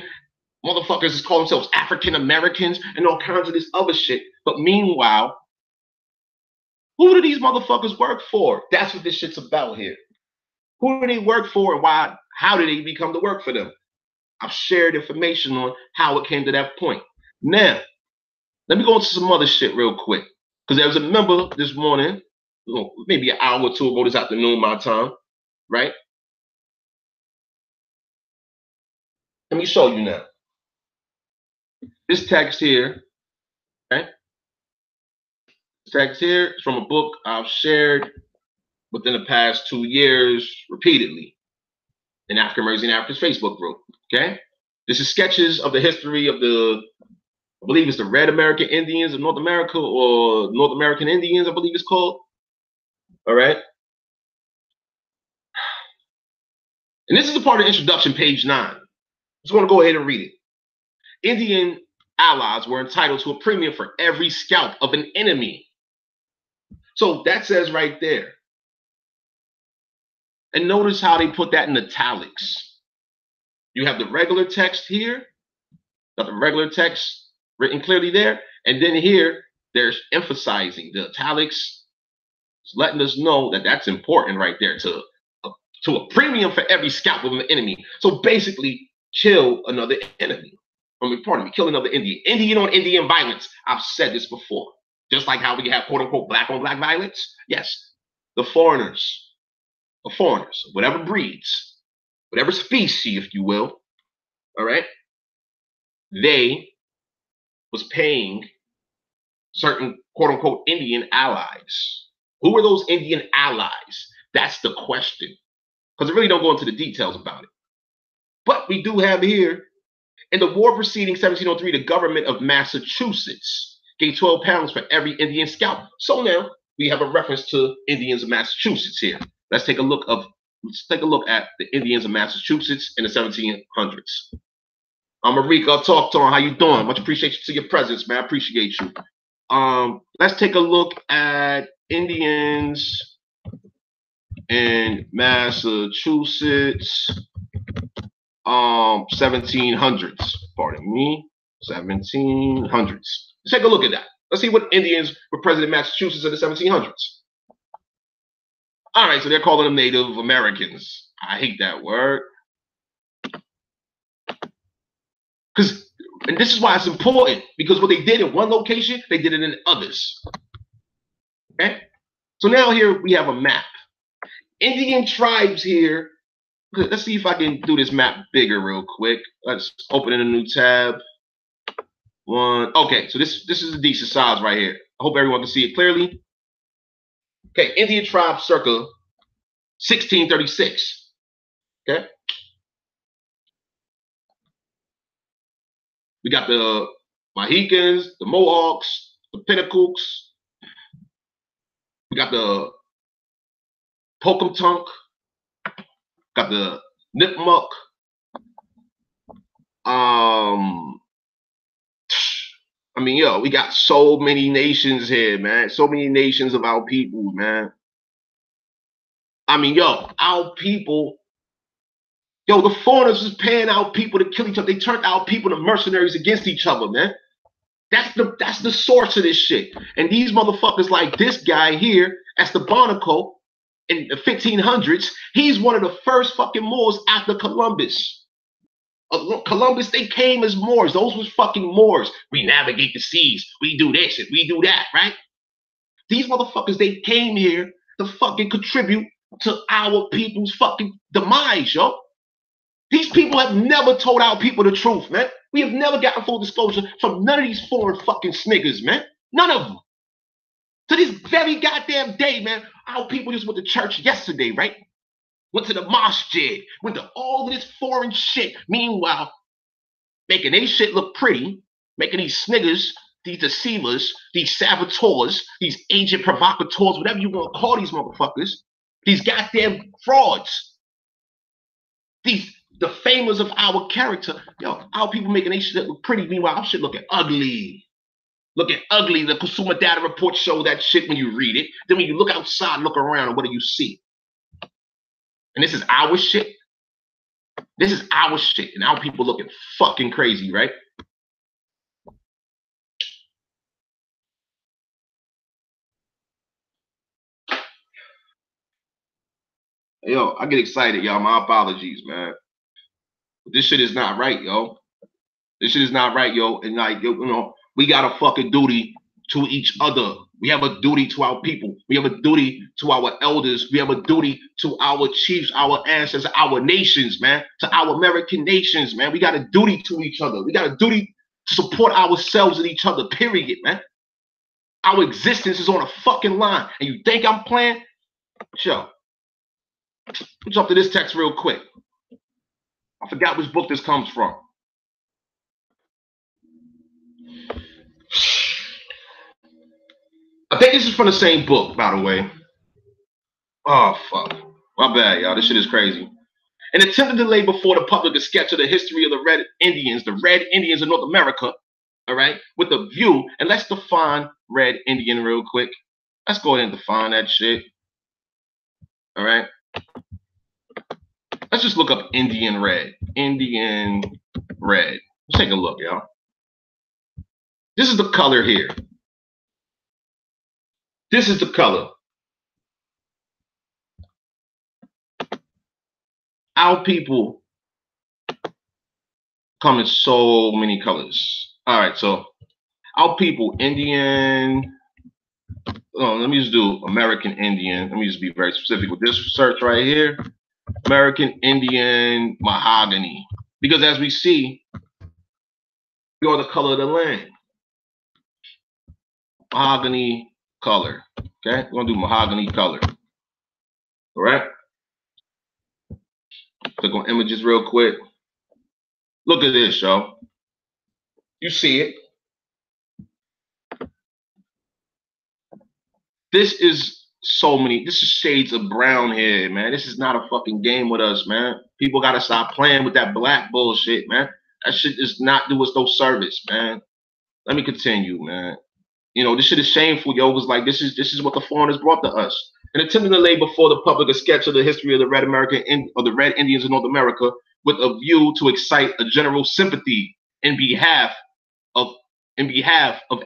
Motherfuckers just call themselves African Americans and all kinds of this other shit. But meanwhile, who do these motherfuckers work for? That's what this shit's about here. Who do they work for and why? How did they become to work for them? I've shared information on how it came to that point. Now, let me go into some other shit real quick. Because there was a member this morning, maybe an hour or two ago this afternoon, my time, right? Let me show you now. This text here, okay? This text here is from a book I've shared within the past 2 years repeatedly in African American Africans Facebook group, okay? This is sketches of the history of the, I believe it's the Red American Indians of North America, or North American Indians, I believe it's called. All right. And this is the part of the introduction, page 9. Just want to go ahead and read it. Indian allies were entitled to a premium for every scalp of an enemy. So that says right there. And notice how they put that in italics. You have the regular text here, got the regular text written clearly there, and then here they're emphasizing the italics, letting us know that that's important right there, to a premium for every scalp of an enemy. So basically, kill another enemy. Pardon me, kill another Indian. Indian on Indian violence. I've said this before. Just like how we have quote unquote black on black violence. Yes, the foreigners, whatever breeds, whatever species, if you will, all right, they was paying certain quote unquote Indian allies. Who were those Indian allies? That's the question. Because it really don't go into the details about it. But we do have here, in the war preceding 1703, the government of Massachusetts gave 12 pounds for every Indian scalp. So now we have a reference to Indians of Massachusetts here. Let's take a look at the Indians of Massachusetts in the 1700s. Marika, talk to him. How you doing? Much appreciation to your presence, man. I appreciate you. Let's take a look at Indians in Massachusetts, 1700s. Pardon me, 1700s. Let's take a look at that. Let's see what Indians were present in Massachusetts in the 1700s. All right, so they're calling them Native Americans. I hate that word. And this is why it's important, because what they did in one location, they did it in others. Okay? So now here we have a map. Indian tribes here. Let's see if I can do this map bigger real quick. Let's open in a new tab. Okay, so this is a decent size right here. I hope everyone can see it clearly. Okay, Indian tribe circa 1636. Okay. We got the Mohicans, the Mohawks, the Pinnacooks. We got the Pocumtuck. Got the Nipmuc. I mean, yo, we got so many nations here, man. So many nations of our people, man. I mean, yo, our people. Yo, the foreigners was paying our people to kill each other. They turned our people to mercenaries against each other, man. That's the source of this shit. And these motherfuckers like this guy here, Estebanco, in the 1500s, he's one of the first fucking Moors after Columbus. Columbus, they came as Moors. Those was fucking Moors. We navigate the seas. We do this and we do that, right? These motherfuckers, they came here to fucking contribute to our people's fucking demise, yo. These people have never told our people the truth, man. We have never gotten full disclosure from none of these foreign fucking sniggers, man. None of them. To this very goddamn day, man, our people just went to church yesterday, right? Went to the masjid, went to all of this foreign shit. Meanwhile, making they shit look pretty, making these sniggers, these deceivers, these saboteurs, these agent provocateurs, whatever you want to call these motherfuckers, these goddamn frauds, these defamers of our character. Yo, our people making they shit look pretty, meanwhile our shit looking ugly. looking ugly. The consumer data reports show that shit when you read it. Then when you look outside, look around, and what do you see? And this is our shit. This is our shit. And our people looking fucking crazy, right? Yo, I get excited, y'all. My apologies, man. This shit is not right, yo. This shit is not right, yo. And like, you know, we got a fucking duty to each other. We have a duty to our people. We have a duty to our elders. We have a duty to our chiefs, our ancestors, our nations, man. To our American nations, man. We got a duty to each other. We got a duty to support ourselves and each other, period, man. Our existence is on a fucking line. And you think I'm playing? Sure. Let's jump to this text real quick. I forgot which book this comes from. I think this is from the same book, by the way. Oh, fuck. My bad, y'all. This shit is crazy. An attempted to lay before the public a sketch of the history of the Red Indians of North America, all right, with a view. And let's define Red Indian real quick. Let's go ahead and define that shit. All right. Let's just look up Indian Red. Indian Red. Let's take a look, y'all. This is the color here. This is the color. Our people come in so many colors. All right, so our people, Indian. Oh, let me just do American Indian. Let me just be very specific with this search right here. American Indian mahogany. Because as we see, we are the color of the land. Mahogany color. Okay, we're gonna do mahogany color. All right. Click on images real quick. Look at this, y'all. You see it. This is so many. This is shades of brown here, man. This is not a fucking game with us, man. People gotta stop playing with that black bullshit, man. That shit does not do us no service, man. Let me continue, man. You know, this shit is shameful, yo. It was like this is what the foreigners brought to us. And attempting to lay before the public a sketch of the history of the Red Indians of North America with a view to excite a general sympathy in behalf of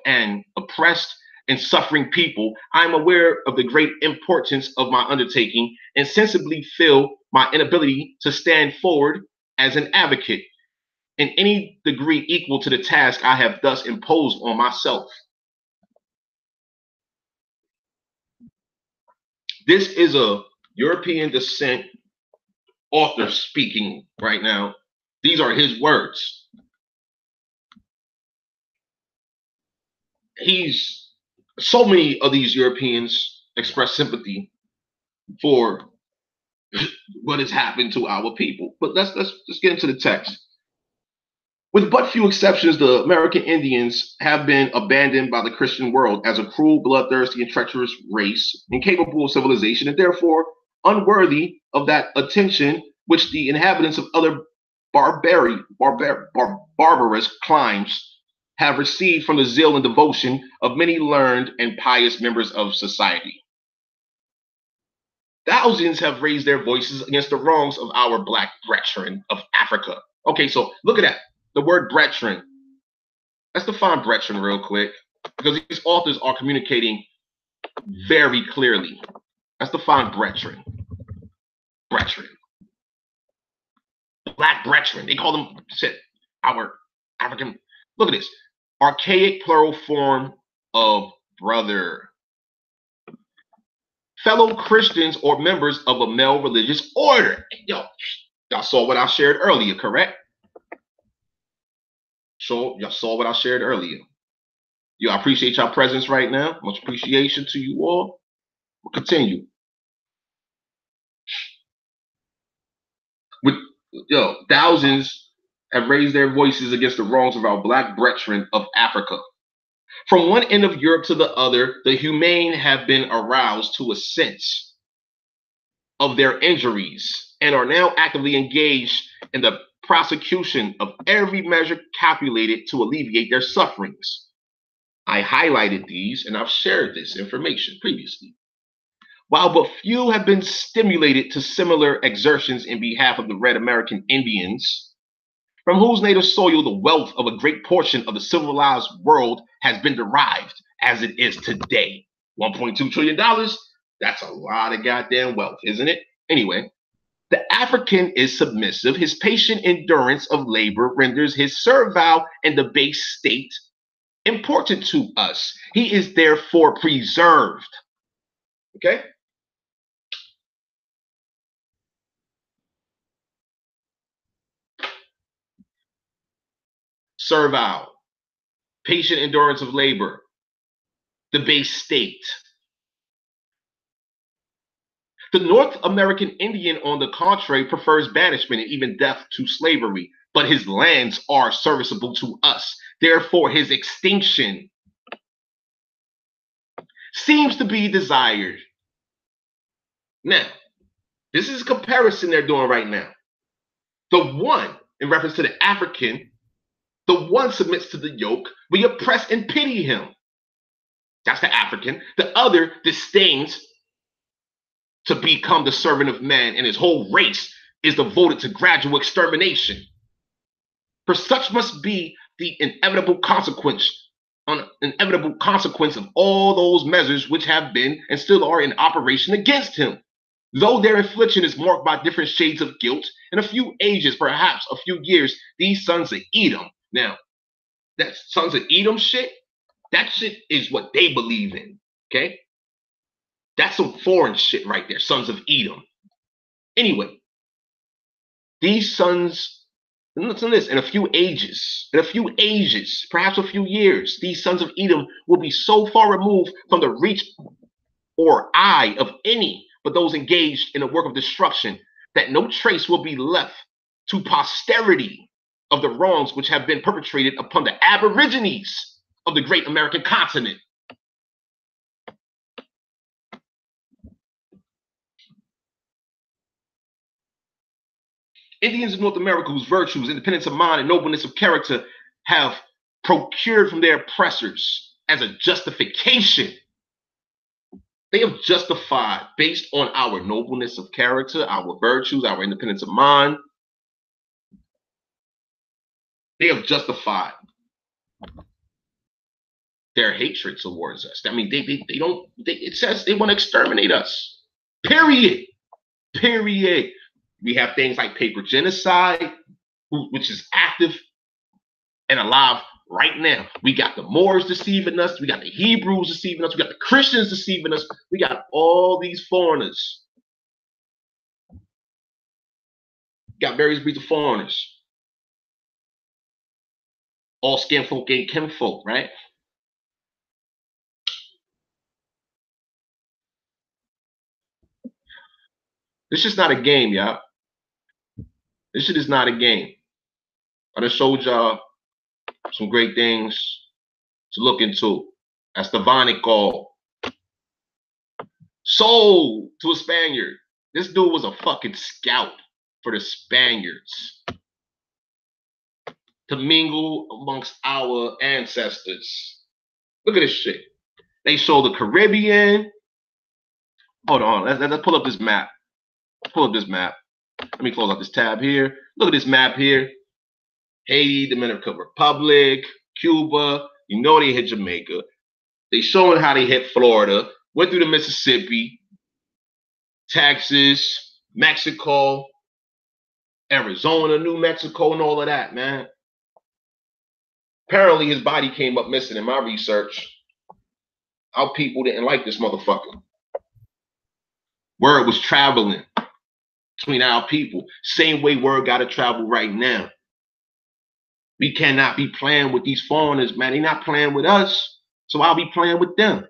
an oppressed and suffering people, I am aware of the great importance of my undertaking and sensibly feel my inability to stand forward as an advocate in any degree equal to the task I have thus imposed on myself. This is a European descent author speaking right now. These are his words. So many of these Europeans express sympathy for what has happened to our people. But let's get into the text. With but few exceptions, the American Indians have been abandoned by the Christian world as a cruel, bloodthirsty, and treacherous race, incapable of civilization, and therefore unworthy of that attention which the inhabitants of other barbarous climes have received from the zeal and devotion of many learned and pious members of society. Thousands have raised their voices against the wrongs of our black brethren of Africa. Okay, so look at that. The word brethren. Let's define brethren real quick, because these authors are communicating very clearly. Let's define brethren. Brethren. Black brethren. They call them our African. Look at this. Archaic plural form of brother. Fellow Christians or members of a male religious order. Yo, y'all saw what I shared earlier, correct? So y'all saw what I shared earlier. Yo, I appreciate y'all presence right now. Much appreciation to you all. We'll continue. Thousands have raised their voices against the wrongs of our black brethren of Africa. From one end of Europe to the other, the humane have been aroused to a sense of their injuries and are now actively engaged in the prosecution of every measure calculated to alleviate their sufferings. I highlighted these and I've shared this information previously. While but few have been stimulated to similar exertions in behalf of the red American Indians, from whose native soil the wealth of a great portion of the civilized world has been derived as it is today. $1.2 trillion, that's a lot of goddamn wealth, isn't it? Anyway, the African is submissive. His patient endurance of labor renders his servile and debased state important to us. He is therefore preserved. Okay? Servile, patient endurance of labor, debased state. The North American Indian, on the contrary, prefers banishment and even death to slavery, but his lands are serviceable to us. Therefore, his extinction seems to be desired. Now, this is a comparison they're doing right now. The one, in reference to the African, the one submits to the yoke. We oppress and pity him. That's the African. The other disdains to become the servant of man, and his whole race is devoted to gradual extermination. For such must be the inevitable consequence of all those measures which have been and still are in operation against him. Though their infliction is marked by different shades of guilt, in a few ages, perhaps a few years, these sons of Edom. Now, that sons of Edom shit, that shit is what they believe in, okay? That's some foreign shit right there, sons of Edom. Anyway, these sons, listen to this, in a few ages, perhaps a few years, these sons of Edom will be so far removed from the reach or eye of any but those engaged in a work of destruction that no trace will be left to posterity of the wrongs which have been perpetrated upon the aborigines of the great American continent. Indians of North America, whose virtues, independence of mind, and nobleness of character have procured from their oppressors as a justification. They have justified, based on our nobleness of character, our virtues, our independence of mind. They have justified their hatred towards us. I mean, it says they want to exterminate us. Period. Period. We have things like paper genocide, which is active and alive right now. We got the Moors deceiving us. We got the Hebrews deceiving us. We got the Christians deceiving us. We got all these foreigners. We got various breeds of foreigners. All skin folk ain't kinfolk, right? This is not a game, y'all. This shit is not a game. I done showed y'all some great things to look into. That's the Vonic call. Sold to a Spaniard. This dude was a fucking scout for the Spaniards to mingle amongst our ancestors. Look at this shit. They show the Caribbean. Hold on, let's pull up this map. Pull up this map. Let me close out this tab here. Look at this map here. Haiti, Dominican Republic, Cuba. You know they hit Jamaica. They showing how they hit Florida. Went through the Mississippi, Texas, Mexico, Arizona, New Mexico, and all of that, man. Apparently his body came up missing in my research. Our people didn't like this motherfucker. Word was traveling between our people. Same way word got to travel right now. We cannot be playing with these foreigners, man. They're not playing with us, so I'll be playing with them.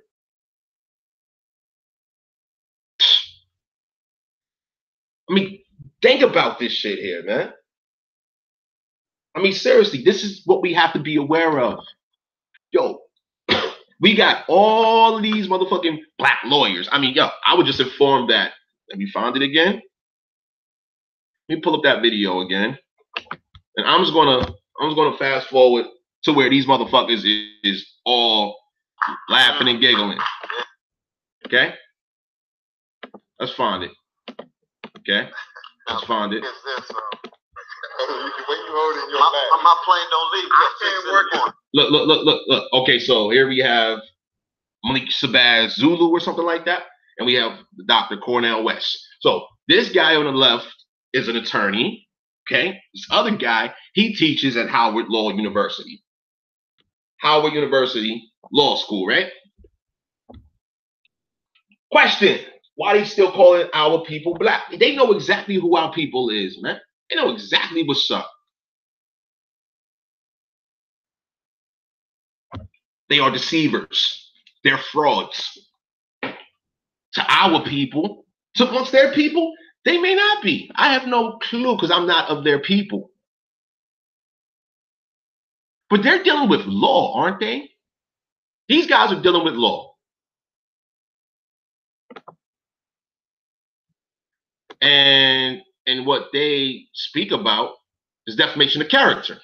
I mean, think about this shit here, man. I mean, seriously, this is what we have to be aware of. Yo, we got all of these motherfucking black lawyers. I mean, yo, I would just inform that. Let me find it again. Let me pull up that video again. And I'm just gonna fast forward to where these motherfuckers is all laughing and giggling. Okay? Let's find it. Okay? Let's find it. My plane don't leave. I can't work it. Look. Okay, so here we have Malik Shabazz Zulu or something like that. And we have Dr. Cornel West. So this guy on the left is an attorney. Okay? This other guy, he teaches at Howard Law University. Howard University Law School, right? Question. Why they still calling our people black? They know exactly who our people is, man. They know exactly what's up. They are deceivers. They're frauds. To our people, to amongst their people, they may not be. I have no clue because I'm not of their people. But they're dealing with law, aren't they? These guys are dealing with law. And what they speak about is defamation of character.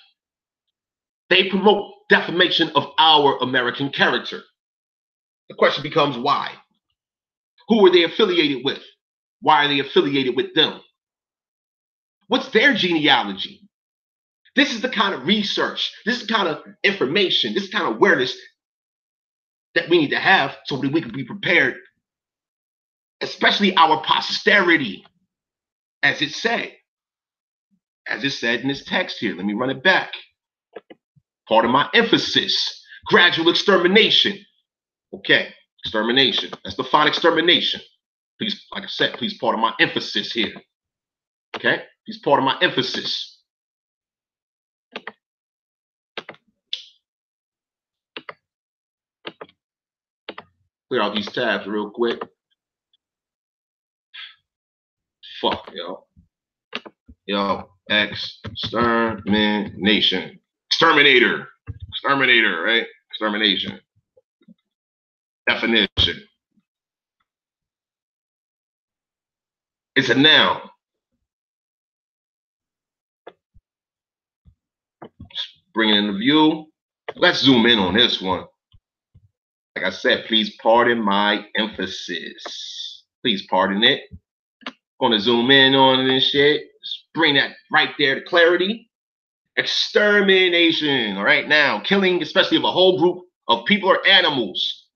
They promote defamation of our American character. The question becomes why? Who are they affiliated with? Why are they affiliated with them? What's their genealogy? This is the kind of research, this is the kind of information, this is the kind of awareness that we need to have so that we can be prepared, especially our posterity, as it said in this text here. Let me run it back. Part of my emphasis, gradual extermination. Okay, extermination. Let's define extermination. Please, like I said, please part of my emphasis here. Okay, please part of my emphasis. Clear out these tabs real quick. Fuck, yo. Yo, extermination. Exterminator. Exterminator, right? Extermination. Definition. It's a noun. Just bring it in the view. Let's zoom in on this one. Like I said, please pardon my emphasis. Please pardon it. Gonna zoom in on this shit. Just bring that right there to clarity. Extermination. All right, now killing, especially of a whole group of people or animals.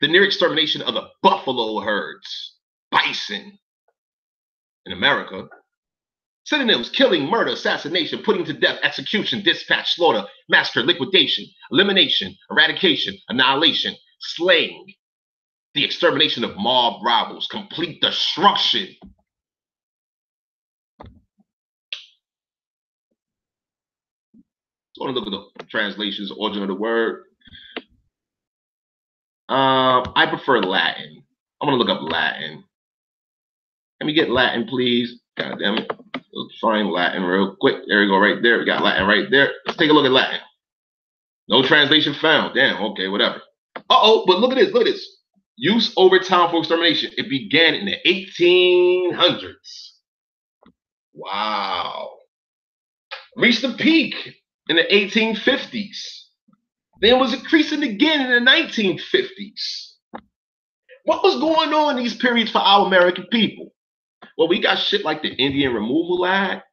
The near extermination of the buffalo herds, bison in America. Synonyms: killing, murder, assassination, putting to death, execution, dispatch, slaughter, massacre, liquidation, elimination, eradication, annihilation, slaying, the extermination of mob rivals, complete destruction. I want to look at the translations, origin of the word. I prefer Latin. I'm gonna look up Latin. Let me get Latin, please. God damn it. Let's find Latin real quick. There we go, right there. We got Latin right there. Let's take a look at Latin. No translation found. Damn, okay, whatever. Uh-oh, but look at this, look at this. Use over time for extermination. It began in the 1800s. Wow. Reached the peak in the 1850s. Then was increasing again in the 1950s. What was going on in these periods for our American people? Well, we got shit like the Indian Removal Act,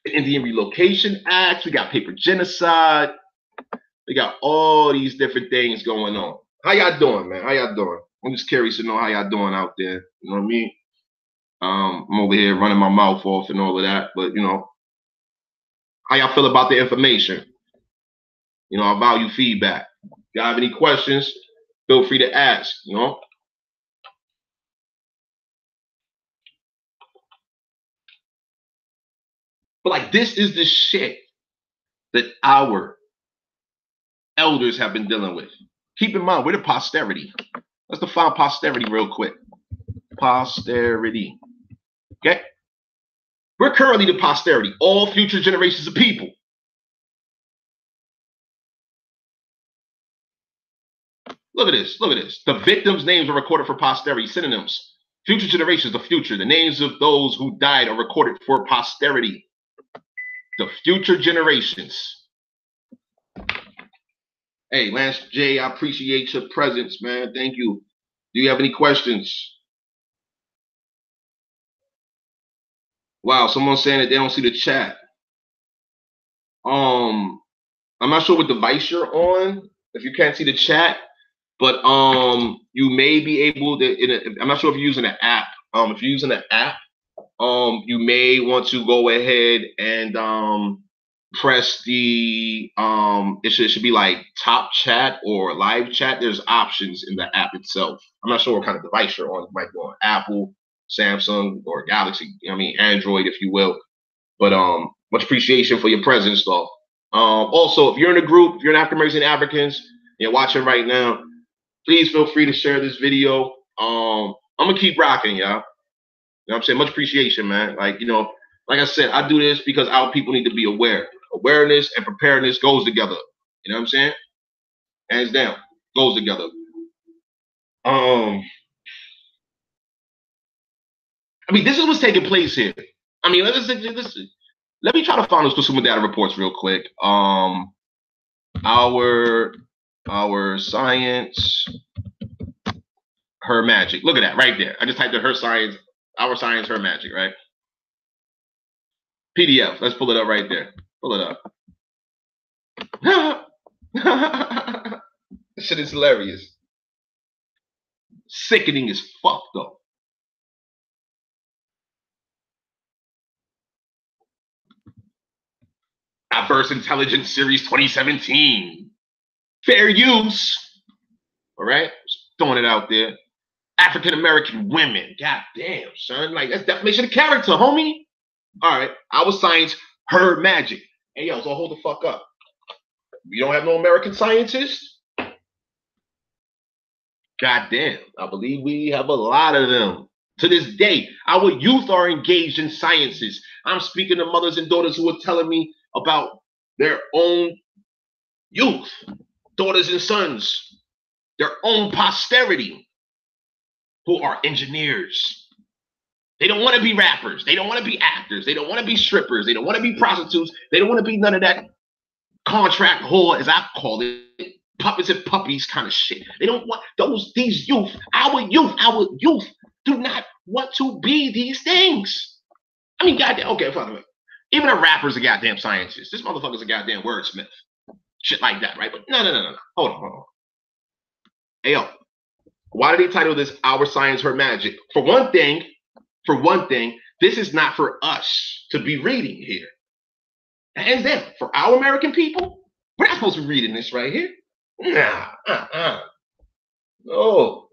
the Indian Relocation Act, we got paper genocide, we got all these different things going on. How y'all doing, man? How y'all doing? I'm just curious to know how y'all doing out there. You know what I mean? I'm over here running my mouth off and all of that, but you know, how y'all feel about the information? You know, I value feedback. If y'all have any questions, feel free to ask, you know? But like, this is the shit that our elders have been dealing with. Keep in mind, we're the posterity. Let's define posterity real quick. Posterity. Okay? We're currently the posterity, all future generations of people. Look at this, look at this. The victims' names are recorded for posterity. Synonyms: future generations, the future. The names of those who died are recorded for posterity. The future generations. Hey, Lance J, I appreciate your presence, man. Thank you. Do you have any questions? Wow, someone's saying that they don't see the chat. I'm not sure what device you're on, if you can't see the chat, but you may be able to, I'm not sure if you're using an app. If you're using an app, you may want to go ahead and press the it should be like top chat or live chat. There's options in the app itself. I'm not sure what kind of device you're on. It might be on Apple, Samsung, or Galaxy. I mean Android, if you will. But much appreciation for your presence, though. Also, if you're in a group, if you're an African-American Africans, you're watching right now, please feel free to share this video. I'm gonna keep rocking, y'all. You know what I'm saying? Much appreciation, man. Like, you know, like I said, I do this because our people need to be aware. Awareness and preparedness goes together. You know what I'm saying? Hands down, goes together. I mean, this is what's taking place here. I mean, let me try to find those consumer data reports real quick. Our science, her magic. Look at that right there. I just typed in her science, our science, her magic, right? PDF. Let's pull it up right there. Pull it up. This shit is hilarious. Sickening as fuck, though. Adverse Intelligence Series 2017. Fair use. All right? Just throwing it out there. African American women. God damn, son. Like, that's definition of character, homie. All right. Our science, her magic. Hey, yo, so hold the fuck up. We don't have no American scientists? God damn. I believe we have a lot of them. To this day, our youth are engaged in sciences. I'm speaking to mothers and daughters who are telling me about their own youth, daughters and sons, their own posterity, who are engineers. They don't want to be rappers. They don't want to be actors. They don't want to be strippers. They don't want to be prostitutes. They don't want to be none of that contract whore, as I call it, puppets and puppies kind of shit. They don't want these youth, our youth do not want to be these things. I mean, goddamn, okay, fuck it. Even a rapper's a goddamn scientist. This motherfucker's a goddamn wordsmith. Shit like that, right? But no. Hold on. Hey, yo. Why did they title this Our Science, Her Magic? For one thing, this is not for us to be reading here. And then, for our American people, we're not supposed to be reading this right here. Nah, No.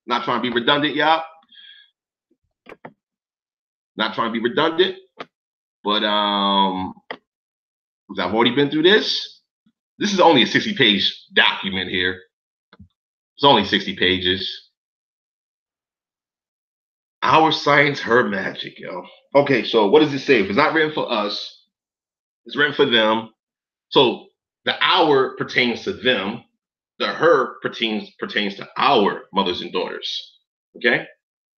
Not trying to be redundant, y'all. Not trying to be redundant, but because I've already been through this. This is only a 60-page document here. It's only 60 pages. Our science, her magic, yo. Okay, so what does it say? If it's not written for us, it's written for them. So the our pertains to them. The her pertains to our mothers and daughters. Okay?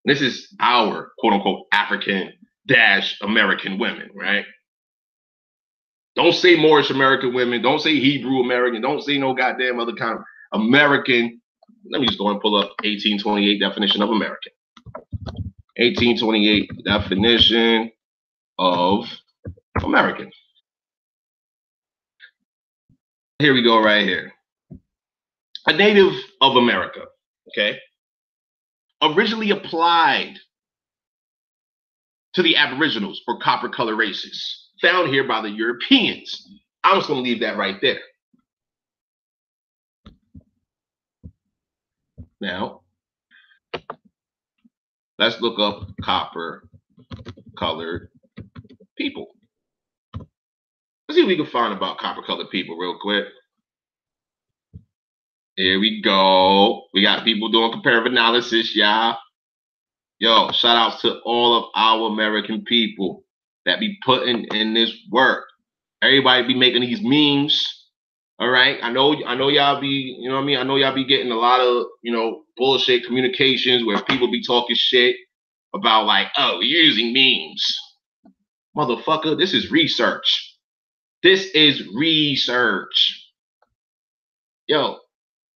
This is our quote-unquote African-American women, right? Don't say Moorish American women. Don't say Hebrew American. Don't say no goddamn other kind of American. Let me just go and pull up 1828 definition of American. 1828 definition of American. Here we go right here. A native of America, okay? Originally applied to the Aboriginals or copper color races, found here by the Europeans. I'm just going to leave that right there. Now, let's look up copper colored people. Let's see what we can find about copper colored people real quick. Here we go. We got people doing comparative analysis, y'all. Yo, shout outs to all of our American people that be putting in this work. Everybody be making these memes. All right. I know y'all be, you know what I mean? I know y'all be getting a lot of, bullshit communications where people be talking shit about, like, oh, you're using memes. Motherfucker, this is research. This is research. Yo,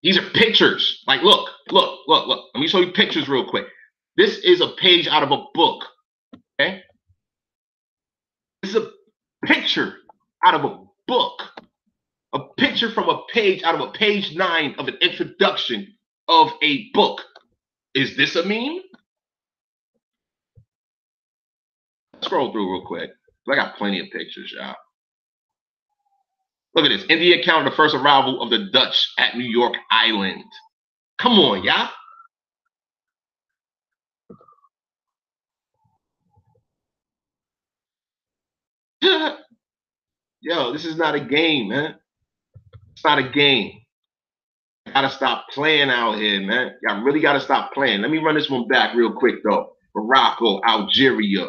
these are pictures. Like, look. Let me show you pictures real quick. This is a page out of a book. Okay? This is a picture out of a book. A picture from a page out of a page 9 of an introduction of a book. Is this a meme? Scroll through real quick. I got plenty of pictures, y'all. Look at this. Indian account of the first arrival of the Dutch at New York Island. Come on, y'all. Yo, this is not a game, man. It's not a game. Gotta stop playing out here, man. Y'all really gotta stop playing. Let me run this one back real quick, though. Morocco, Algeria,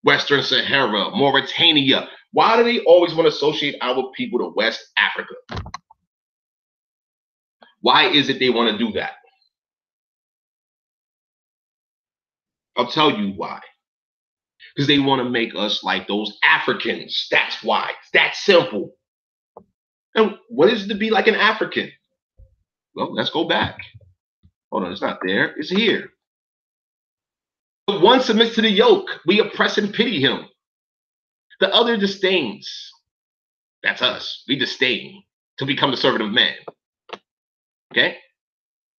Western Sahara, Mauritania. Why do they always want to associate our people to West Africa? Why is it they want to do that? I'll tell you why. Because they want to make us like those Africans. That's why. It's that simple. And what is it to be like an African? Well, let's go back. Hold on, it's not there. It's here. The one submits to the yoke. We oppress and pity him. The other disdains. That's us. We disdain to become the servant of man. Okay?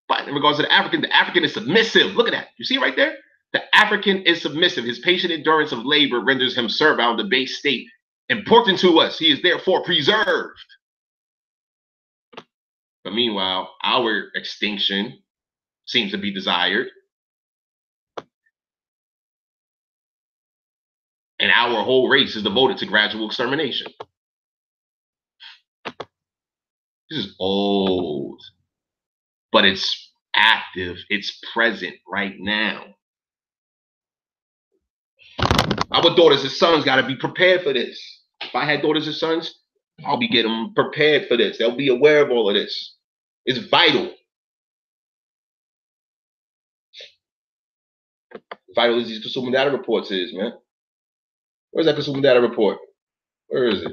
But in regards to the African is submissive. Look at that. You see right there? The African is submissive. His patient endurance of labor renders him servile in the base state. Important to us. He is therefore preserved. But meanwhile, our extinction seems to be desired. And our whole race is devoted to gradual extermination. This is old, but it's active. It's present right now. Our daughters and sons got to be prepared for this. If I had daughters and sons, I'll be getting them prepared for this. They'll be aware of all of this. It's vital. Vital as these consumer data reports is, man. Where's that consumer data report? Where is it?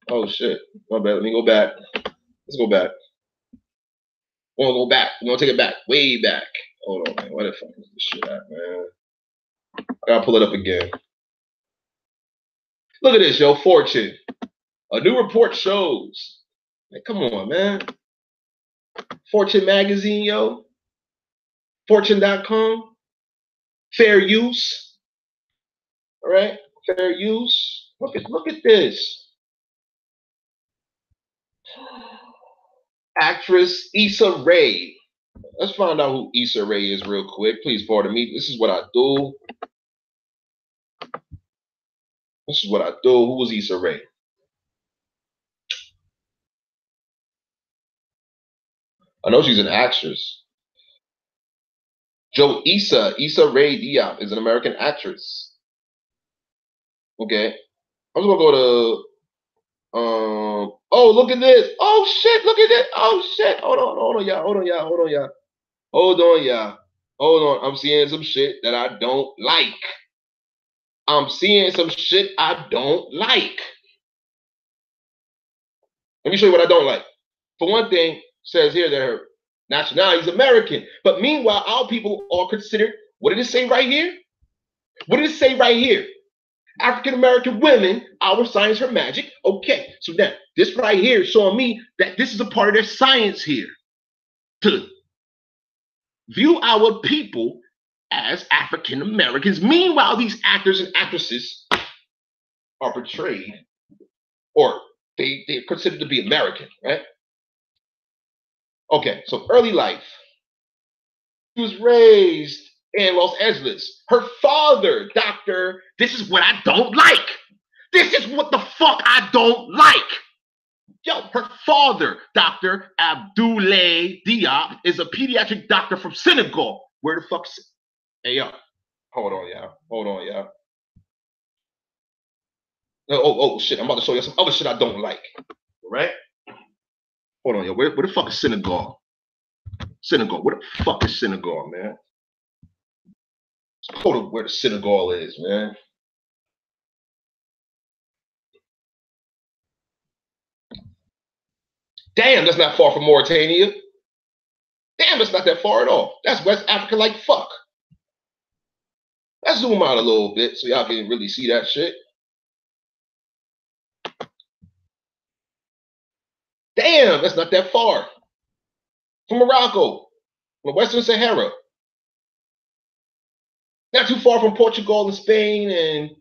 Oh, shit. My bad. Let me go back. Let's go back. We're going to go back. We're going to take it back. Way back. Hold on, man. Where the fuck is this shit at, man? I gotta pull it up again. Look at this, yo. Fortune. A new report shows. Like, come on, man. Fortune magazine, yo. Fortune.com. Fair use. All right. Fair use. Look at this. Actress Issa Rae. Let's find out who Issa Rae is real quick. Please pardon me. This is what I do. This is what I do. Who was Issa Rae? I know she's an actress. Issa Rae Diop is an American actress. Okay. I'm just gonna go to oh, look at this. Oh shit, look at this. Oh shit. Hold on, y'all. Hold on. I'm seeing some shit that I don't like. Let me show you what I don't like. For one thing, says here that her nationality is American. But meanwhile, our people are considered, what did it say right here? What did it say right here? African-American women, our science, her magic. Okay, so now this right here is showing me that this is a part of their science here. To view our people as African-Americans. Meanwhile, these actors and actresses are portrayed, or they're considered to be American, right? Okay, so early life. She was raised in Los Angeles. Her father, doctor, this is what I don't like. This is what the fuck I don't like. Yo, her father, Dr. Abdoulaye Diop, is a pediatric doctor from Senegal. Where the fuck is it? Hey, yo. Hold on, y'all. Oh, shit. I'm about to show you some other shit I don't like. All right? Hold on, yo. Where the fuck is Senegal? Where the fuck is Senegal, man? Hold on, where the Senegal is, man. Damn, that's not far from Mauritania. Damn, that's not that far at all. That's West Africa like fuck. Let's zoom out a little bit so y'all can really see that shit. Damn, that's not that far from Morocco, from the Western Sahara. Not too far from Portugal and Spain. And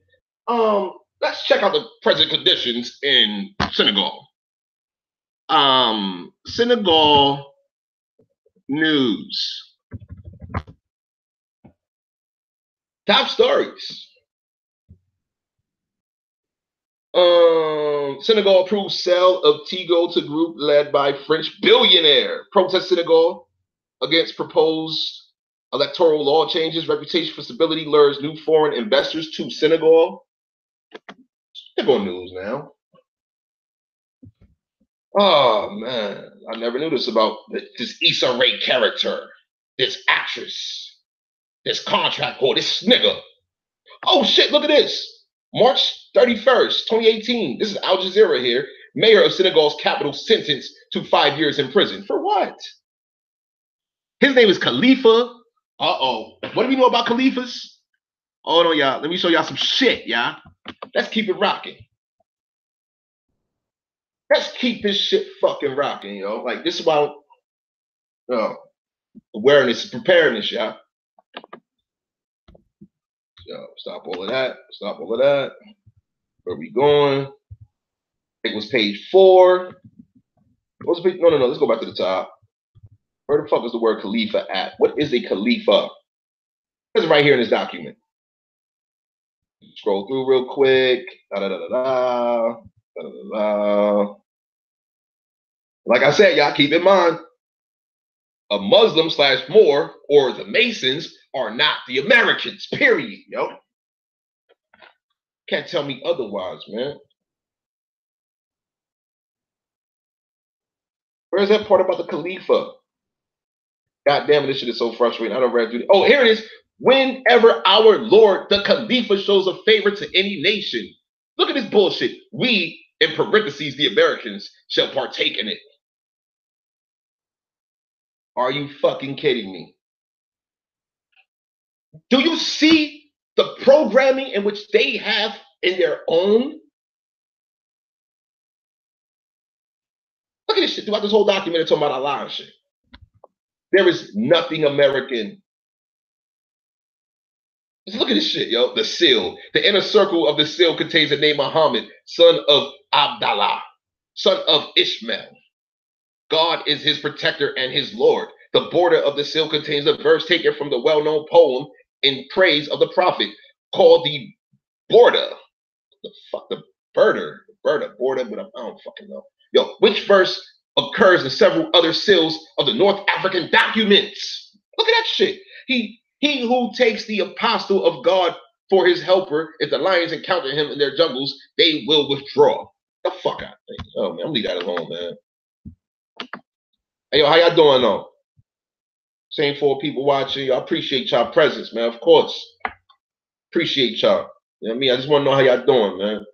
let's check out the present conditions in Senegal. Senegal news. Top stories. Senegal approves sale of Tigo to group led by French billionaire. Protest Senegal against proposed electoral law changes. Reputation for stability lures new foreign investors to Senegal. Senegal news now. Oh man, I never knew this about this Issa Rae character, this actress, this contract whore, this nigga. Oh shit, look at this. March 31st, 2018. This is Al Jazeera here. Mayor of Senegal's capital sentenced to 5 years in prison. For what? His name is Khalifa. Uh-oh. What do we know about Khalifas? Hold on, y'all. Let me show y'all some shit, y'all. Let's keep it rocking. Let's keep this shit fucking rocking, yo. Like, this is about awareness, preparedness, y'all. Yo, stop all of that. Stop all of that. Where we going? It was page 4. What was page? No. Let's go back to the top. Where the fuck is the word Khalifa at? What is a Khalifa? It's right here in this document. Scroll through real quick. Like I said, y'all keep in mind, a Muslim / Moor or the Masons are not the Americans, period, yo. Can't tell me otherwise, man. Where's that part about the Khalifa? God damn it, this shit is so frustrating. I don't read through it. Oh, here it is. Whenever our Lord, the Khalifa, shows a favor to any nation. Look at this bullshit. We, in parentheses, the Americans, shall partake in it. Are you fucking kidding me? Do you see the programming in which they have in their own? Look at this shit. Throughout this whole document, they're talking about Allah and shit. There is nothing American. Just look at this shit, yo. The seal. The inner circle of the seal contains the name Muhammad, son of Abdallah, son of Ishmael. God is his protector and his Lord. The border of the seal contains a verse taken from the well-known poem in praise of the prophet called the Border. The fuck, the border, but I don't fucking know. Yo, which verse occurs in several other seals of the North African documents? Look at that shit. He who takes the apostle of God for his helper, if the lions encounter him in their jungles, they will withdraw. The fuck out there. Oh man, I'm leave that alone, man. Hey yo, how y'all doing though? Same 4 people watching. I appreciate y'all presence, man. Of course. Appreciate y'all. You know what I mean? I just want to know how y'all doing, man.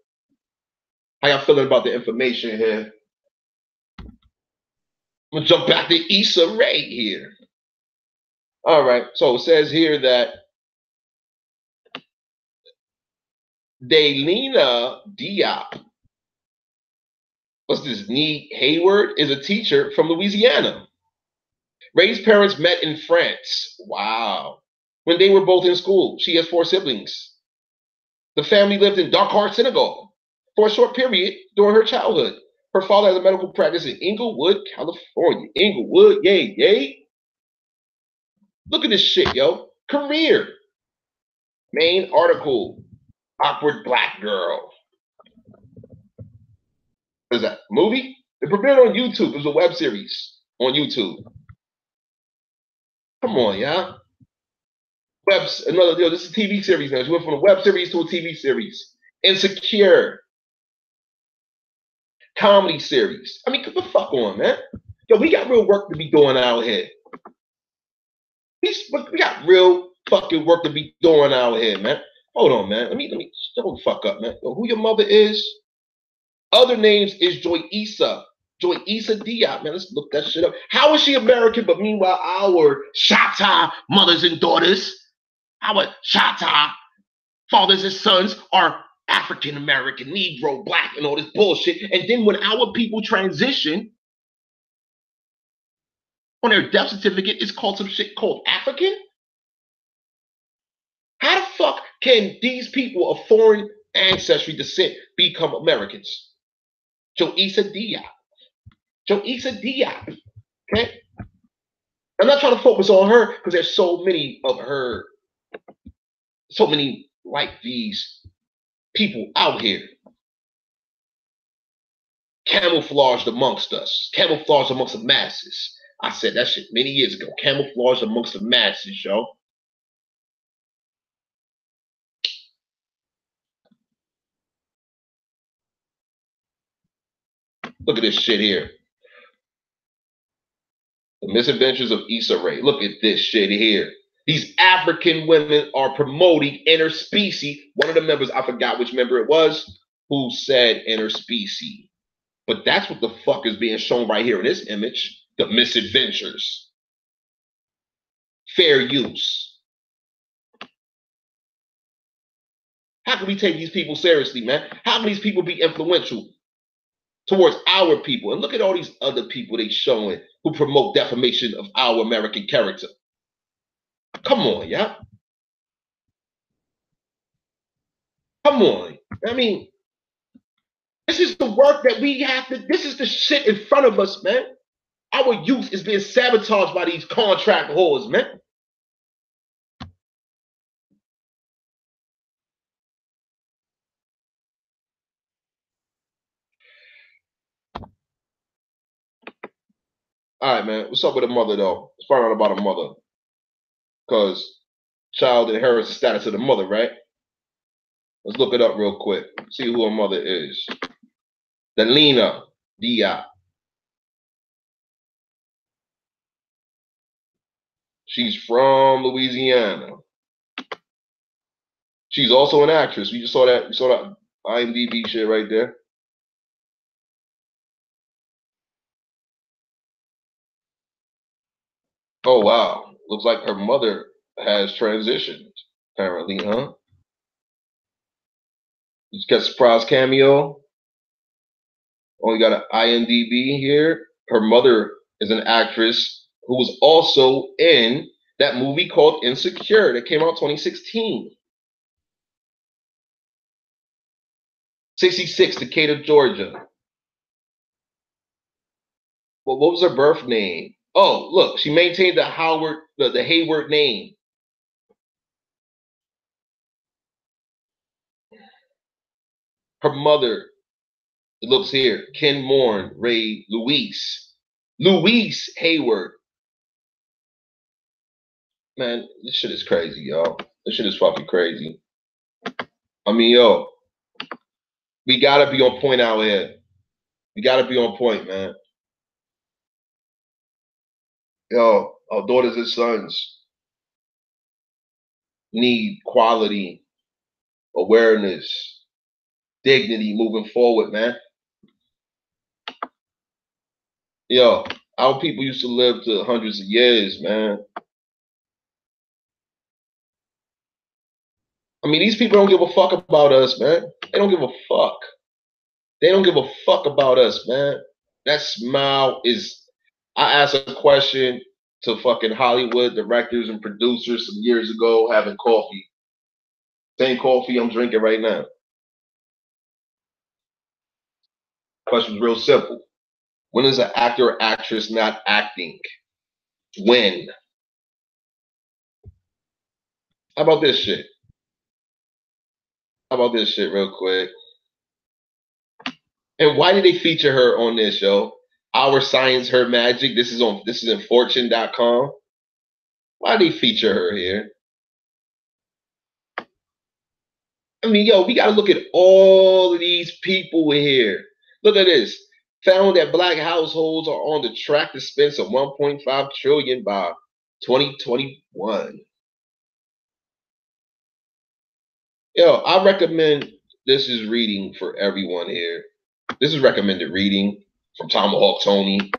How y'all feeling about the information here? I'm gonna jump back to Issa Rae here. All right, so it says here that Daylina Diop, what's this, Nee Hayward, is a teacher from Louisiana. Ray's parents met in France. Wow. When they were both in school. She has 4 siblings. The family lived in Dakar, Senegal for a short period during her childhood. Her father has a medical practice in Inglewood, California. Inglewood, yay, yay. Look at this shit, yo. Career. Main article. Awkward black girl. What is that? Movie? They premiered on YouTube. It was a web series on YouTube. Come on, y'all. This is a TV series now. She went from a web series to a TV series. Insecure. Comedy series. I mean, come the fuck on, man. Yo, we got real work to be doing out here. We got real fucking work to be doing out here, man. Hold on, man. Let me hold the fuck up, man. Yo, who your mother is? Other names is Joy Issa. Joy Issa Diop, man. Let's look that shit up. How is she American? But meanwhile, our Shatta mothers and daughters, our Shatta fathers and sons are African American, Negro, Black, and all this bullshit. And then when our people transition, on their death certificate, it's called some shit called African. How the fuck can these people of foreign ancestry descent become Americans? Joy Issa Diop. Joy Issa Diop. Okay? I'm not trying to focus on her because there's so many of her, so many like these people out here. Camouflaged amongst us. Camouflaged amongst the masses. I said that shit many years ago. Camouflaged amongst the masses, yo. Look at this shit here. The Misadventures of Issa Rae. Look at this shit here. These African women are promoting interspecies. One of the members, I forgot which member it was, who said interspecies. But that's what the fuck is being shown right here in this image. The Misadventures. Fair use. How can we take these people seriously, man? How can these people be influential towards our people? And look at all these other people they showing who promote defamation of our American character. Come on, yeah. Come on. I mean, this is the work that we have to, this is the shit in front of us, man. Our youth is being sabotaged by these contract whores, man. All right, man. What's up with a mother, though? Let's find out about a mother. Because child inherits the status of the mother, right? Let's look it up real quick. See who her mother is. Delina Diop. She's from Louisiana. She's also an actress. We just saw that. You saw that IMDb shit right there. Oh, wow. Looks like her mother has transitioned, apparently, huh? You just got a surprise cameo. Only got an IMDb here. Her mother is an actress who was also in that movie called Insecure that came out 2016. 66, Decatur, Georgia. Well, what was her birth name? Oh, look, she maintained the Hayward name. Her mother, it looks here, Kenmorn Ray Louise Hayward. Man, this shit is crazy, y'all. This shit is fucking crazy. I mean, yo, we gotta be on point out here. We gotta be on point, man. Yo, our daughters and sons need quality, awareness, dignity moving forward, man. Yo, our people used to live to hundreds of years, man. I mean, these people don't give a fuck about us, man. They don't give a fuck. They don't give a fuck about us, man. That smile is... I asked a question to fucking Hollywood directors and producers some years ago having coffee. Same coffee I'm drinking right now. Question's real simple. When is an actor or actress not acting? When? How about this shit? How about this shit real quick? And why did they feature her on this show? Our Science, Her Magic. This is in Fortune.com. Why did they feature her here? I mean, yo, we got to look at all of these people here. Look at this. Found that black households are on the track to spend some $1.5 trillion by 2021. Yo, I recommend this is reading for everyone here. This is recommended reading from Tomahawk Tony.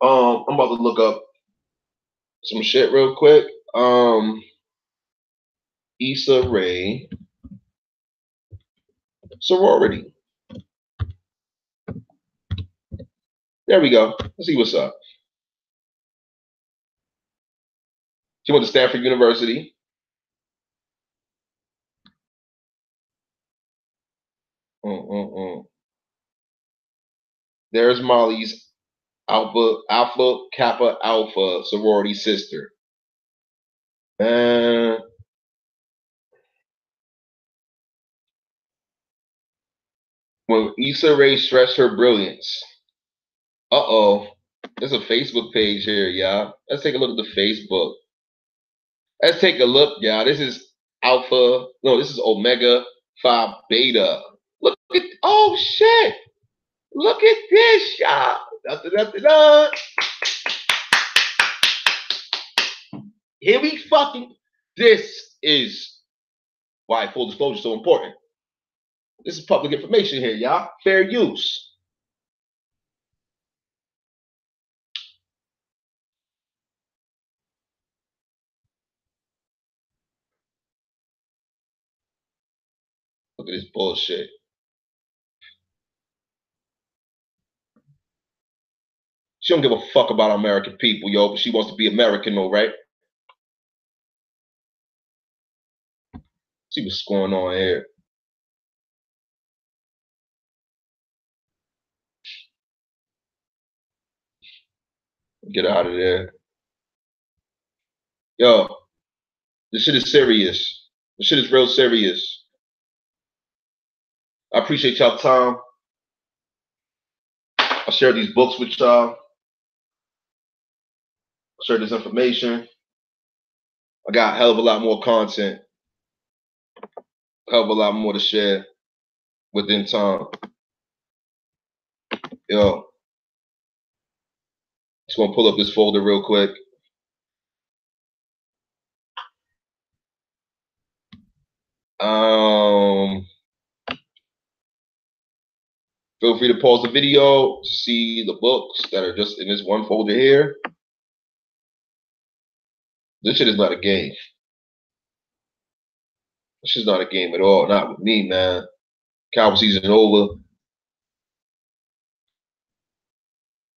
I'm about to look up some shit real quick. Issa Rae sorority. There we go. Let's see what's up. She went to Stanford University. There's Molly's Alpha Kappa Alpha sorority sister. When Issa Rae stressed her brilliance. There's a Facebook page here, y'all. Let's take a look at the Facebook. Let's take a look, y'all. This is Alpha. No, this is Omega Phi Beta. Look at, oh shit. Look at this, y'all. Here we fucking, this is why full disclosure is so important. This is public information here, y'all. Fair use. Look at this bullshit. She don't give a fuck about American people, yo, but she wants to be American, though, right? See what's going on here. Get out of there. Yo, this shit is serious. This shit is real serious. I appreciate y'all time. I share these books with y'all. I share this information. I got a hell of a lot more content. A hell of a lot more to share within time. Yo. Just gonna pull up this folder real quick. Feel free to pause the video to see the books that are just in this one folder here. This shit is not a game. This shit's not a game at all. Not with me, man. Cowboy season over.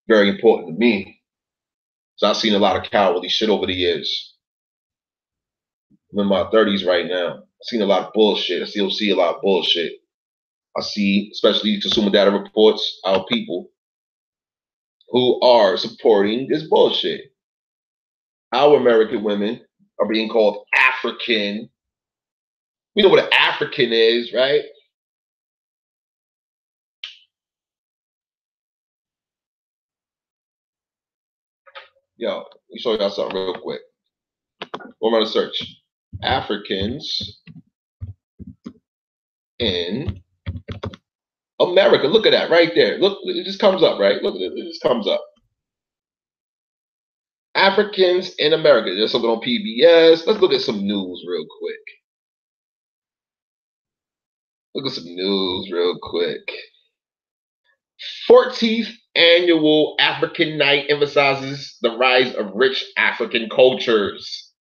Very important to me. So I've seen a lot of cowardly shit over the years. I'm in my 30s right now. I've seen a lot of bullshit. I still see a lot of bullshit. I see, especially consumer data reports, our people who are supporting this bullshit. Our American women are being called African. We know what an African is, right? Yo, let me show y'all something real quick. We're going to search Africans in America. Look at that right there. Look, it just comes up, right? Look at it. It just comes up. Africans in America. There's something on PBS. Let's look at some news real quick. Look at some news real quick. 14th annual African Night emphasizes the rise of rich African cultures.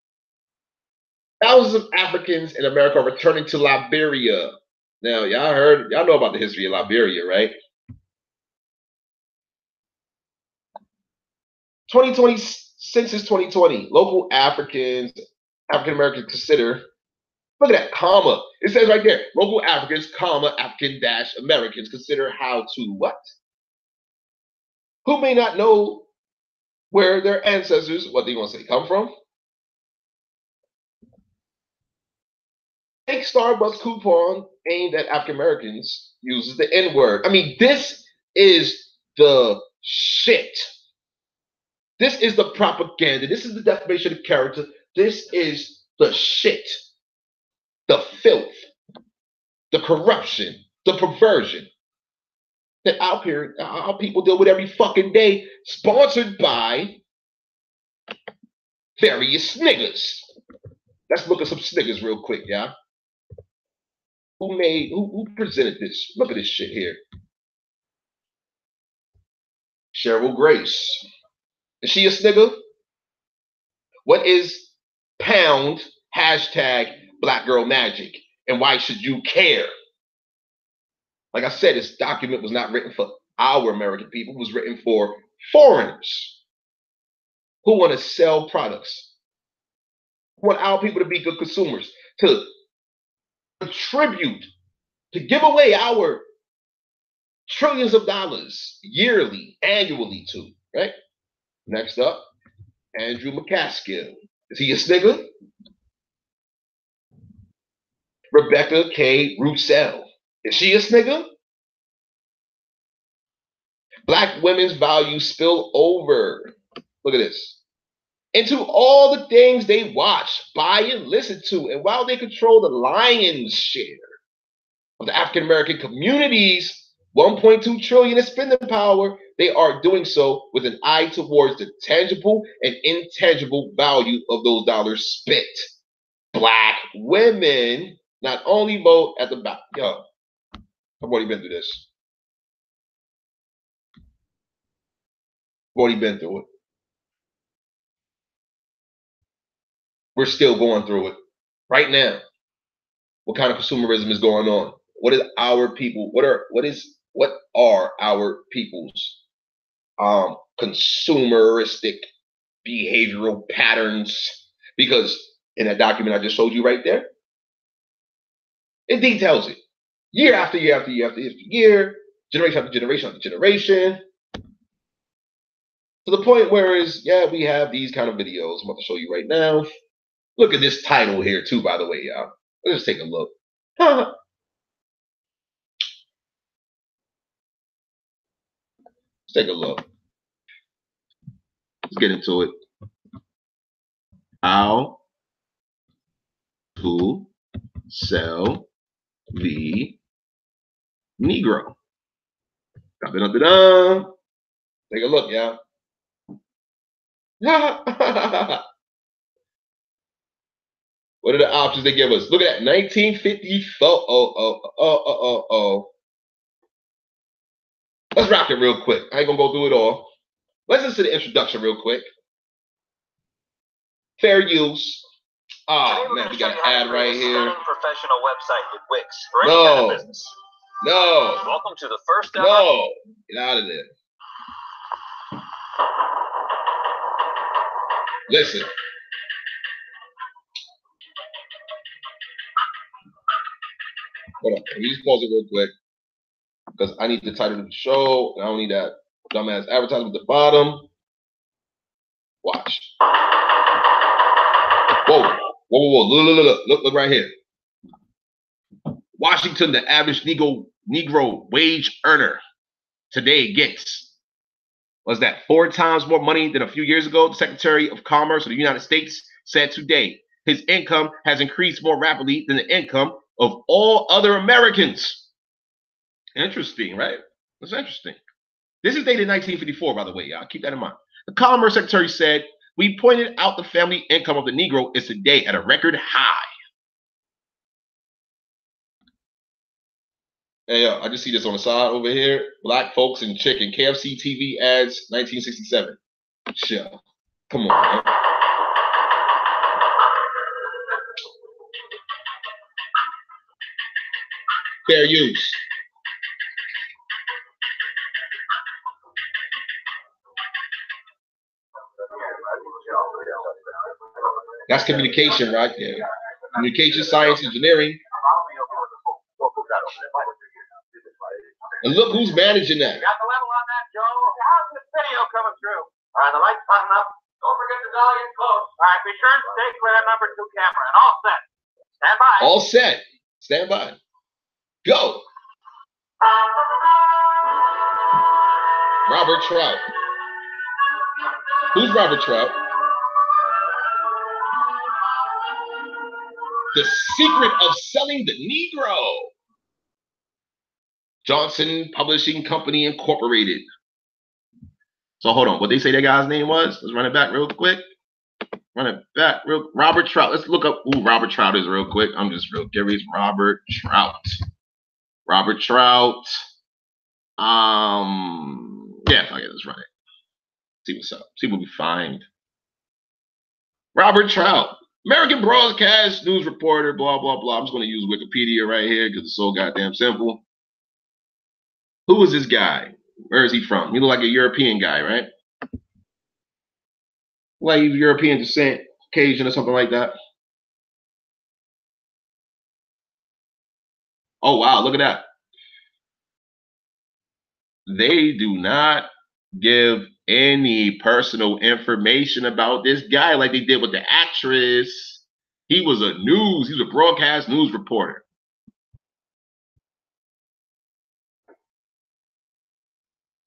Thousands of Africans in America are returning to Liberia. Now, y'all know about the history of Liberia, right? 2020 census 2020, local African Americans consider. Look at that, comma. It says right there, local Africans, comma, African-Americans consider how to what? Who may not know where their ancestors, what they want to say, come from? Fake Starbucks coupon aimed at African-Americans uses the N-word. I mean, this is the shit. This is the propaganda. This is the defamation of character. This is the shit. The filth, the corruption, the perversion that our people deal with every fucking day, sponsored by various niggas. Let's look at some niggas real quick, y'all. Who presented this? Look at this shit here. Cheryl Grace. Is she a snigger? What is pound hashtag Black Girl Magic? And why should you care? Like I said, this document was not written for our American people. It was written for foreigners who want to sell products, who want our people to be good consumers, to contribute, to give away our trillions of dollars yearly, annually to, right? Next up, Andrew McCaskill. Is he a snigger? Rebecca K. Roussel. Is she a snigger? Black women's values spill over. Look at this. Into all the things they watch, buy, and listen to. And while they control the lion's share of the African American community's 1.2 trillion in spending power, they are doing so with an eye towards the tangible and intangible value of those dollars spent. Black women not only vote at the back. Yo, I've already been through this. I've already been through it. We're still going through it right now. What kind of consumerism is going on? What is our people? What are our people's consumeristic behavioral patterns? Because in that document I just showed you right there, it details it year after year after year after year, generation after generation after generation, to the point where we have these kind of videos I'm about to show you right now. Look at this title here too, by the way, y'all. Let's just take a look. Let's take a look. Let's get into it. How to sell the Negro. Da-da-da-da-da. Take a look, y'all. What are the options they give us? Look at that, 1954. Let's rock it real quick. I ain't gonna go through it all. Let's listen to the introduction real quick. Fair use. Oh man, we got an ad right here. Professional website with Wix for any kind of business. No. Welcome to the first ever. No. Get out of there. Listen. Hold on. Let me just pause it real quick because I need the title of the show. And I don't need that dumbass advertisement at the bottom. Watch. Whoa. Look right here. Washington, the average Negro wage earner today gets, was that 4 times more money than a few years ago? The Secretary of Commerce of the United States said today his income has increased more rapidly than the income of all other Americans. Interesting, right? That's interesting. This is dated 1954, by the way, y'all. Keep that in mind. The Commerce Secretary said, we pointed out the family income of the Negro is today at a record high. Hey, yo, I just see this on the side over here. Black folks and chicken. KFC TV ads, 1967. Chill. Come on, man. Fair use. That's communication right there. Communication, science, engineering. And look who's managing that. Got the level on that, Joe? How's this video coming through? All right, the light's button up. Don't forget to dial in close. All right, be sure and stay with that number 2 camera. And all set. Stand by. All set. Stand by. Go. Robert Trout. Who's Robert Trout? The Secret of Selling the Negro. Johnson Publishing Company Incorporated. So hold on. What they say that guy's name was? Let's run it back real quick. Robert Trout. Let's look up who Robert Trout is real quick. I'm just real curious. Robert Trout. Yeah, okay, let's run it. See what's up. See what we find. Robert Trout, American broadcast news reporter, blah, blah, blah. I'm just going to use Wikipedia right here because it's so goddamn simple. Who is this guy? Where is he from? He look like a European guy, right? Like European descent, Cajun or something like that. Oh, wow, look at that. They do not give any personal information about this guy like they did with the actress. He was a broadcast news reporter.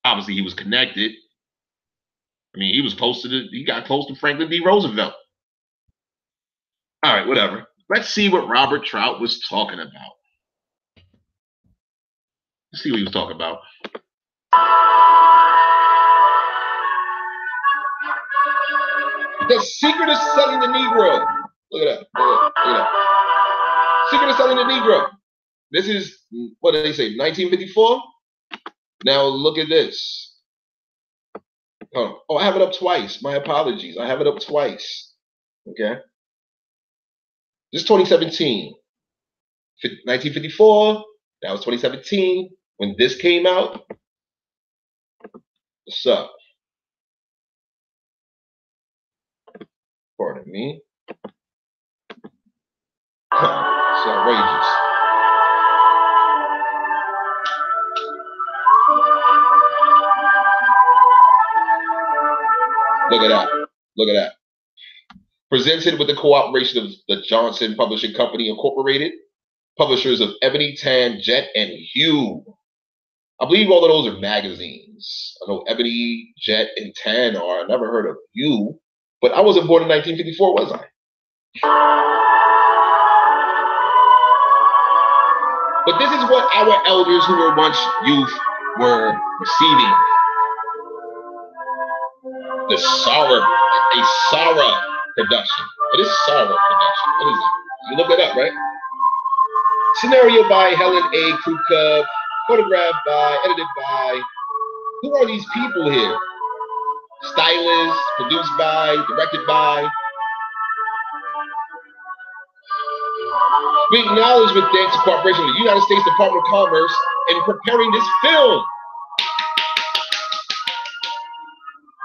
Obviously, he was connected. I mean, he got close to Franklin D. Roosevelt. All right, whatever. Let's see what Robert Trout was talking about. Let's see what he was talking about. The secret of selling the Negro. Look at that. Look at that. Secret of selling the Negro. This is, what did they say, 1954? Now look at this. Oh, I have it up twice. My apologies. I have it up twice. Okay. This is 2017. 1954. That was 2017. When this came out. What's up? Pardon me. It's outrageous. Look at that. Look at that. Presented with the cooperation of the Johnson Publishing Company Incorporated, publishers of Ebony, Tan, Jet, and Hue. I believe all of those are magazines. I know Ebony, Jet, and Tan are. I never heard of Hue, but I wasn't born in 1954, was I? But this is what our elders who were once youth were receiving. The Sara production. What is Sara production? What is it? You look it up, right? Scenario by Helen A. Krupka, photographed by, edited by. Who are these people here? Stylist, produced by, directed by. We acknowledge with thanks to cooperation with the United States Department of Commerce in preparing this film.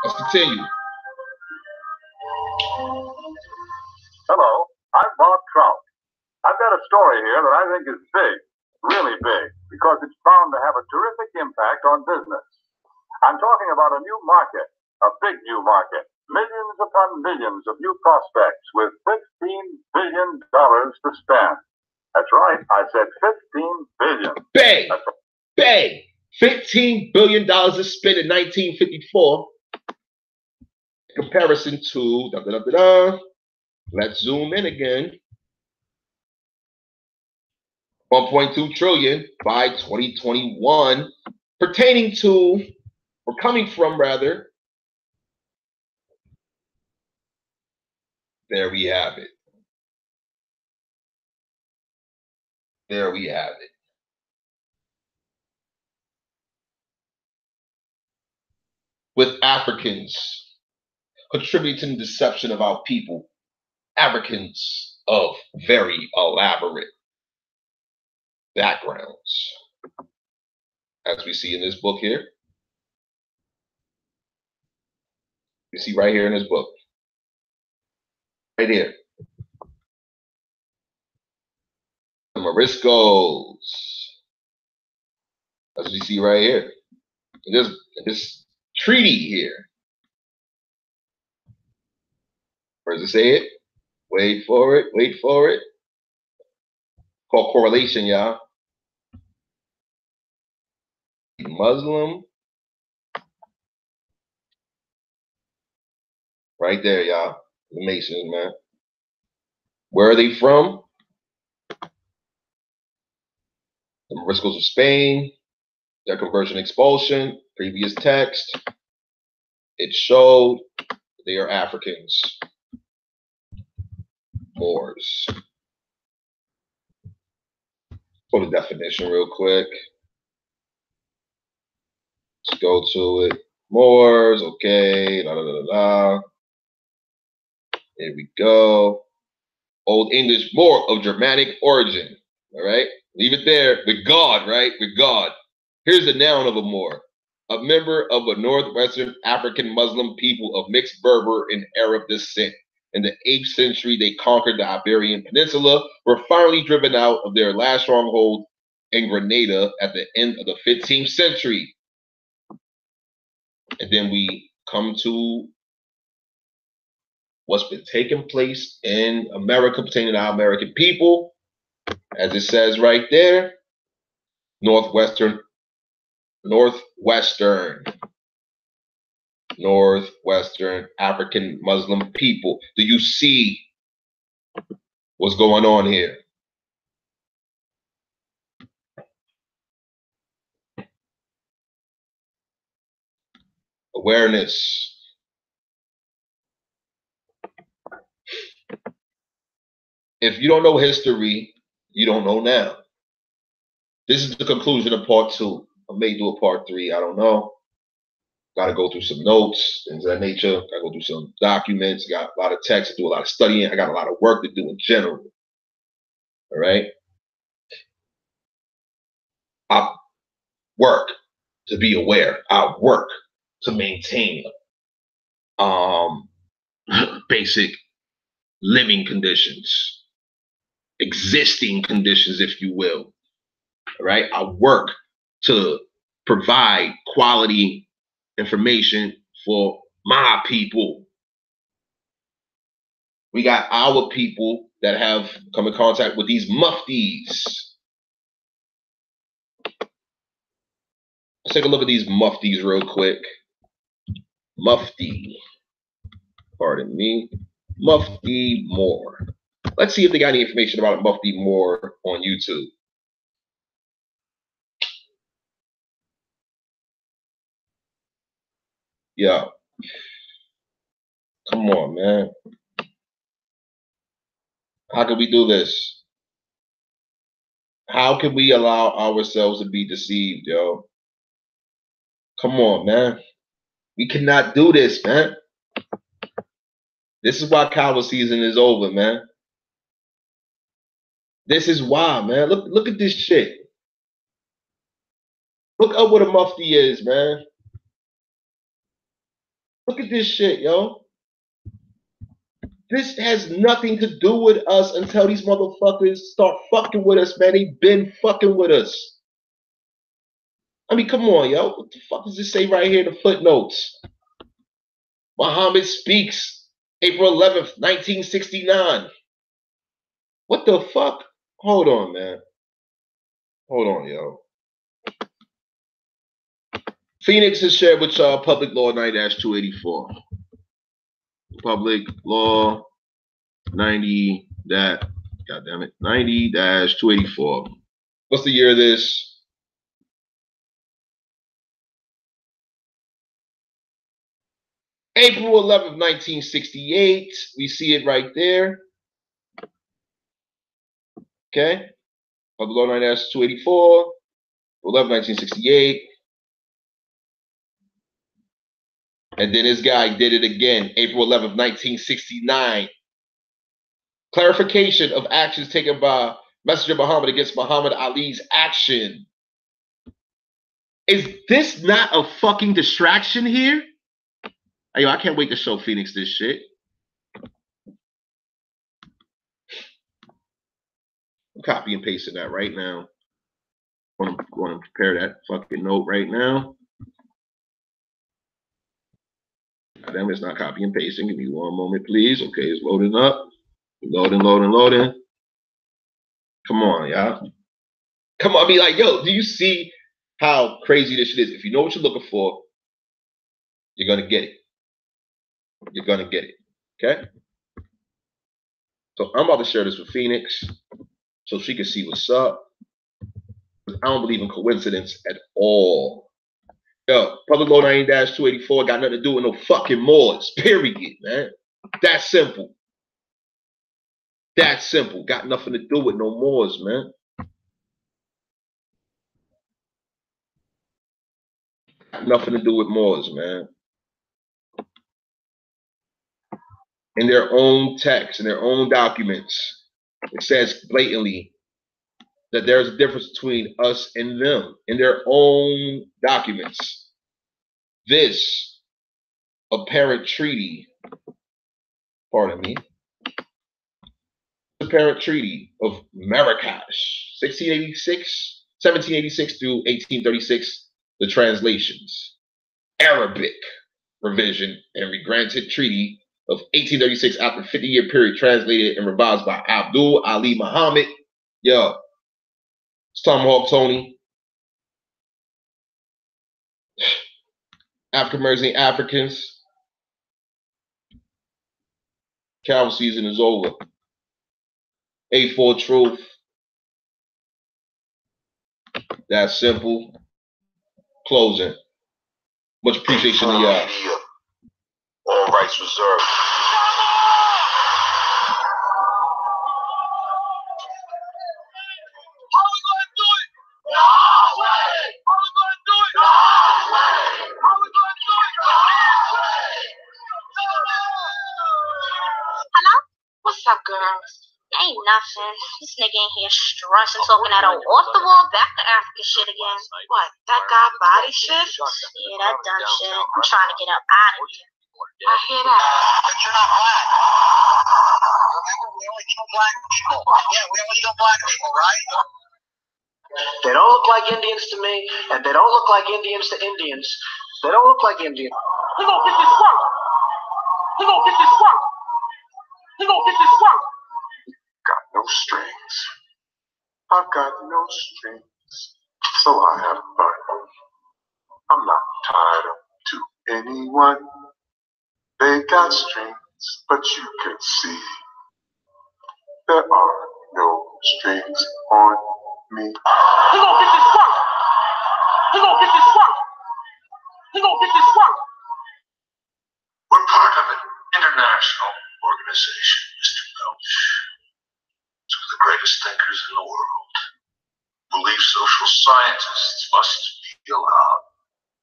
Let's continue. Hello, I'm Bob Trout. I've got a story here that I think is big, really big, because it's bound to have a terrific impact on business. I'm talking about a new market, a big new market, millions upon millions of new prospects with $15 billion to spend. That's right, I said $15 billion. Bang! Bang! $15 billion to spend in 1954. In comparison to, let's zoom in again. 1.2 trillion by 2021, pertaining to, or coming from rather, there we have it. There we have it. With Africans contributing to the deception of our people, Africans of very elaborate backgrounds, as we see in this book here. You see right here in this book. Right here. The Moriscos. As we see right here. This treaty here. Where does it say it? Wait for it. Wait for it. Called correlation, y'all. Muslim. Right there, y'all. The Masons, man. Where are they from? The Moriscos of Spain. Their conversion expulsion. Previous text. It showed they are Africans. Moors. Go to definition real quick. Let's go to it. Moors, okay, la la la la. Here we go. Old English, Moor of Germanic origin. All right, leave it there. With God, right? With God. Here's the noun of a Moor: a member of a northwestern African Muslim people of mixed Berber and Arab descent. In the 8th century, they conquered the Iberian Peninsula, were finally driven out of their last stronghold in Grenada at the end of the 15th century. And then we come to what's been taking place in America pertaining to our American people. As it says right there, Northwestern African Muslim people. Do you see what's going on here? Awareness. If you don't know history, you don't know now. This is the conclusion of part 2. I may do a part 3. I don't know. Got to go through some notes, things of that nature. Got to go through some documents. Got a lot of text to do, a lot of studying. I got a lot of work to do in general. All right. I work to be aware. I work to maintain basic living conditions, existing conditions, if you will. All right. I work to provide quality information for my people. We got our people that have come in contact with these muftis. Let's take a look at these muftis real quick. Mufti. Pardon me. Mufti Moore. Let's see if they got any information about Mufti Moore on YouTube. Yeah. Come on, man. How can we do this? How can we allow ourselves to be deceived, yo? Come on, man. We cannot do this, man. This is why cowboy season is over, man. This is why, man. Look at this shit. Look up what a mufti is, man. Look at this shit, yo. This has nothing to do with us until these motherfuckers start fucking with us, man. They been fucking with us. I mean, come on, yo. What the fuck does this say right here in the footnotes? Muhammad speaks, April 11th, 1969. What the fuck? Hold on, man. Hold on, yo. Phoenix has shared with y'all Public Law 90-284. Public Law 90 that, God damn it, 90-284. What's the year of this? April 11th, 1968. We see it right there. Okay. Public Law 90-284. 11/1968. And then this guy did it again, April 11th, 1969. Clarification of actions taken by Messenger Muhammad against Muhammad Ali's action. Is this not a fucking distraction here? Hey, yo, I can't wait to show Phoenix this shit. I'm copy and pasting that right now. I'm going to prepare that fucking note right now. Damn, it's not copy and pasting. Give me one moment, please. Okay, it's loading up. Loading. Come on, y'all. Come on, be like, yo, do you see how crazy this shit is? If you know what you're looking for, you're going to get it. You're going to get it. Okay? So I'm about to share this with Phoenix so she can see what's up. I don't believe in coincidence at all. Yo, Public Law 90-284 got nothing to do with no fucking Moors, period, man. That's simple. That's simple. Got nothing to do with no Moors, man. Nothing to do with Moors, man. In their own text, in their own documents, it says blatantly that there's a difference between us and them in their own documents. This apparent treaty, pardon me, apparent treaty of Marrakesh, 1786 through 1836, the translations, Arabic revision and regranted treaty of 1836 after 50-year period, translated and revised by Abdul Ali Muhammad. Yo, it's Tomahawk Tony. African American Africans. Cow season is over. A4 truth. That's simple. Closing. Much appreciation to y'all. All rights reserved. Hello? What's up, girls? Ain't nothing. This nigga in here stressing, talking that old off-the-wall back to Africa shit again. What, that guy body shit? Yeah, that dumb shit. I'm trying to get up out of here. I hear that. But you're not black. Remember, we only kill black people. Yeah, we only kill black people, right? They don't look like Indians to me, and they don't look like Indians to Indians. They don't look like Indians. He gonna get this work. He gonna get this work. He gonna get this work. Got no strings. I've got no strings, so I have fun. I'm not tied up to anyone. They got strings, but you can see there are no strings on me. He gonna get this work. He gonna get this work. He gonna get this work. We're part of an international organization, Mr. Welch. Two of the greatest thinkers in the world believe social scientists must be allowed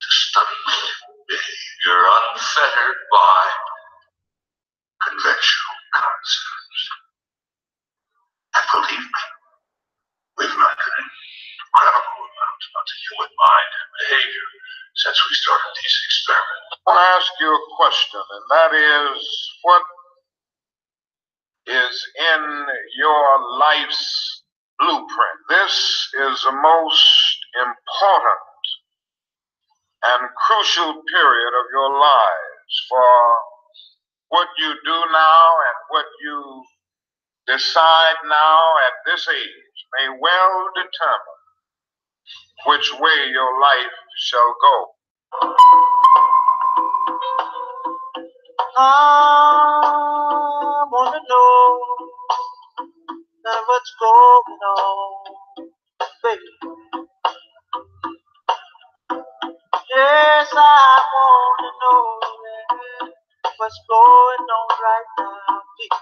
to study human behavior unfettered by conventional concepts. And believe me, we've learned an incredible amount about the human mind and behavior since we started these experiments. I want to ask you a question, and that is, what is in your life's blueprint? This is the most important and crucial period of your lives, for what you do now and what you decide now at this age may well determine which way your life shall go. I wanna know what's going on, baby. Yes, I wanna know what's going on right now, baby.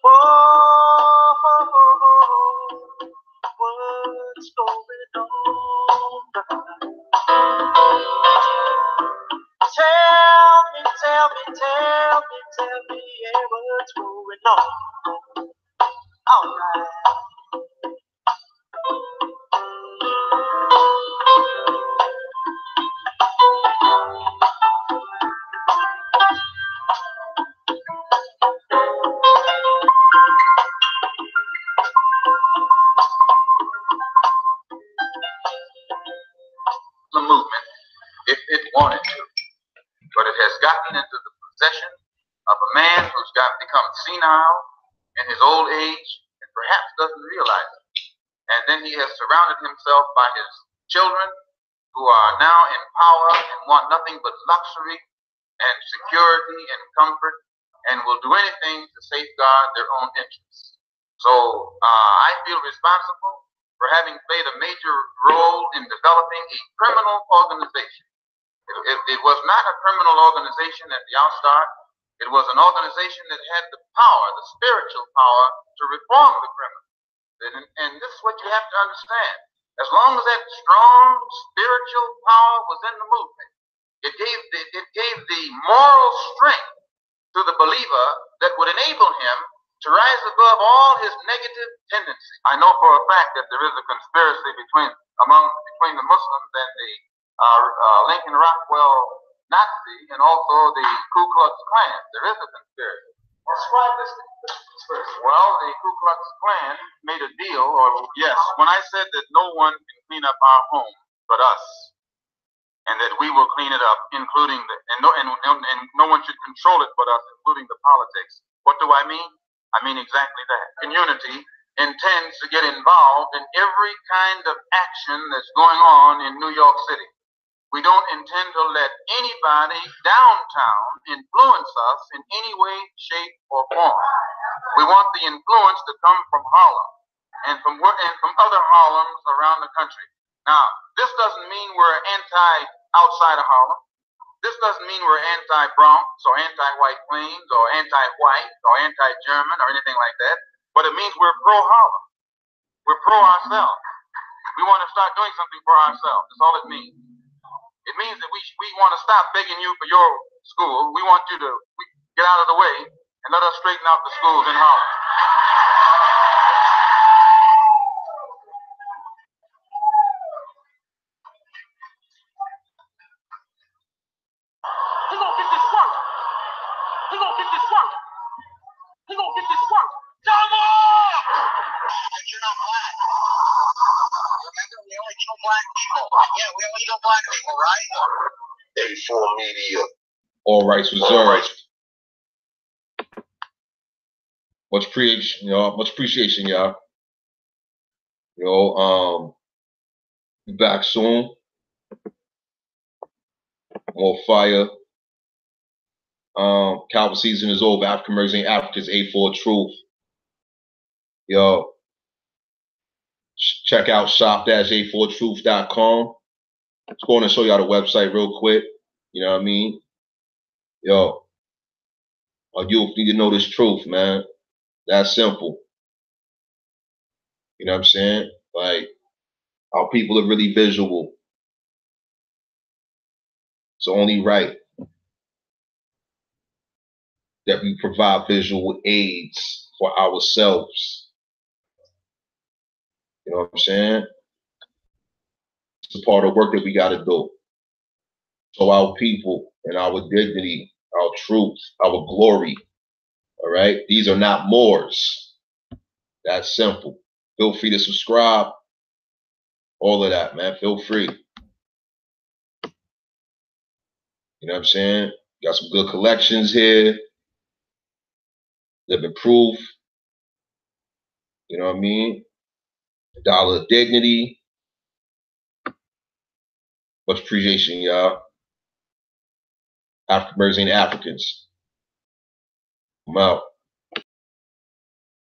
Whoa, what's going on right now? Tell me, yeah, what's going on? All right. The movement, if it wanted to, but it has gotten into the possession of a man who's become senile in his old age and perhaps doesn't realize it. And then he has surrounded himself by his children who are now in power and want nothing but luxury and security and comfort and will do anything to safeguard their own interests. So I feel responsible for having played a major role in developing a criminal organization. It was not a criminal organization at the outstart. It was an organization that had the power, the spiritual power, to reform the criminal. And this is what you have to understand. As long as that strong spiritual power was in the movement, it gave the moral strength to the believer that would enable him to rise above all his negative tendencies. I know for a fact that there is a conspiracy between the Muslims and the Lincoln Rockwell Nazi and also the Ku Klux Klan. There is a conspiracy. Describe this conspiracy. Well, the Ku Klux Klan made a deal, or yes, when I said that no one can clean up our home but us, and that we will clean it up, including and no one should control it but us, including the politics. What do I mean? I mean exactly that. Community intends to get involved in every kind of action that's going on in New York City. We don't intend to let anybody downtown influence us in any way, shape, or form. We want the influence to come from Harlem and from other Harlems around the country. Now, this doesn't mean we're anti-outside of Harlem. This doesn't mean we're anti-Bronx or anti-White Plains or anti-white or anti-German or anything like that. But it means we're pro-Harlem. We're pro-ourselves. We want to start doing something for ourselves. That's all it means. It means that we want to stop begging you for your school. We want you to get out of the way and let us straighten out the schools in Harlem. He gonna get this work. He gonna get this work. He gonna get this work. Double! But you're not black. Remember, we only kill black people. Yeah, we only kill black people, right? A4 Media. All rights reserved. Much appreciation, y'all. Much appreciation, y'all. Be back soon. More fire. Calvin season is over. African Americans ain't Africans. A4 Truth. Yo, check out shop-a4truth.com. Let's go on and show y'all the website real quick. You know what I mean? Yo, you'll need to know this truth, man. That's simple. You know what I'm saying? Like, our people are really visual. It's only right that we provide visual aids for ourselves. You know what I'm saying? It's a part of work that we got to do. So our people and our dignity, our truth, our glory, all right? These are not Moors. That's simple. Feel free to subscribe. All of that, man. Feel free. You know what I'm saying? Got some good collections here. Living proof. You know what I mean? Dollar of dignity. Much appreciation, y'all. African Americans ain't Africans. I'm out.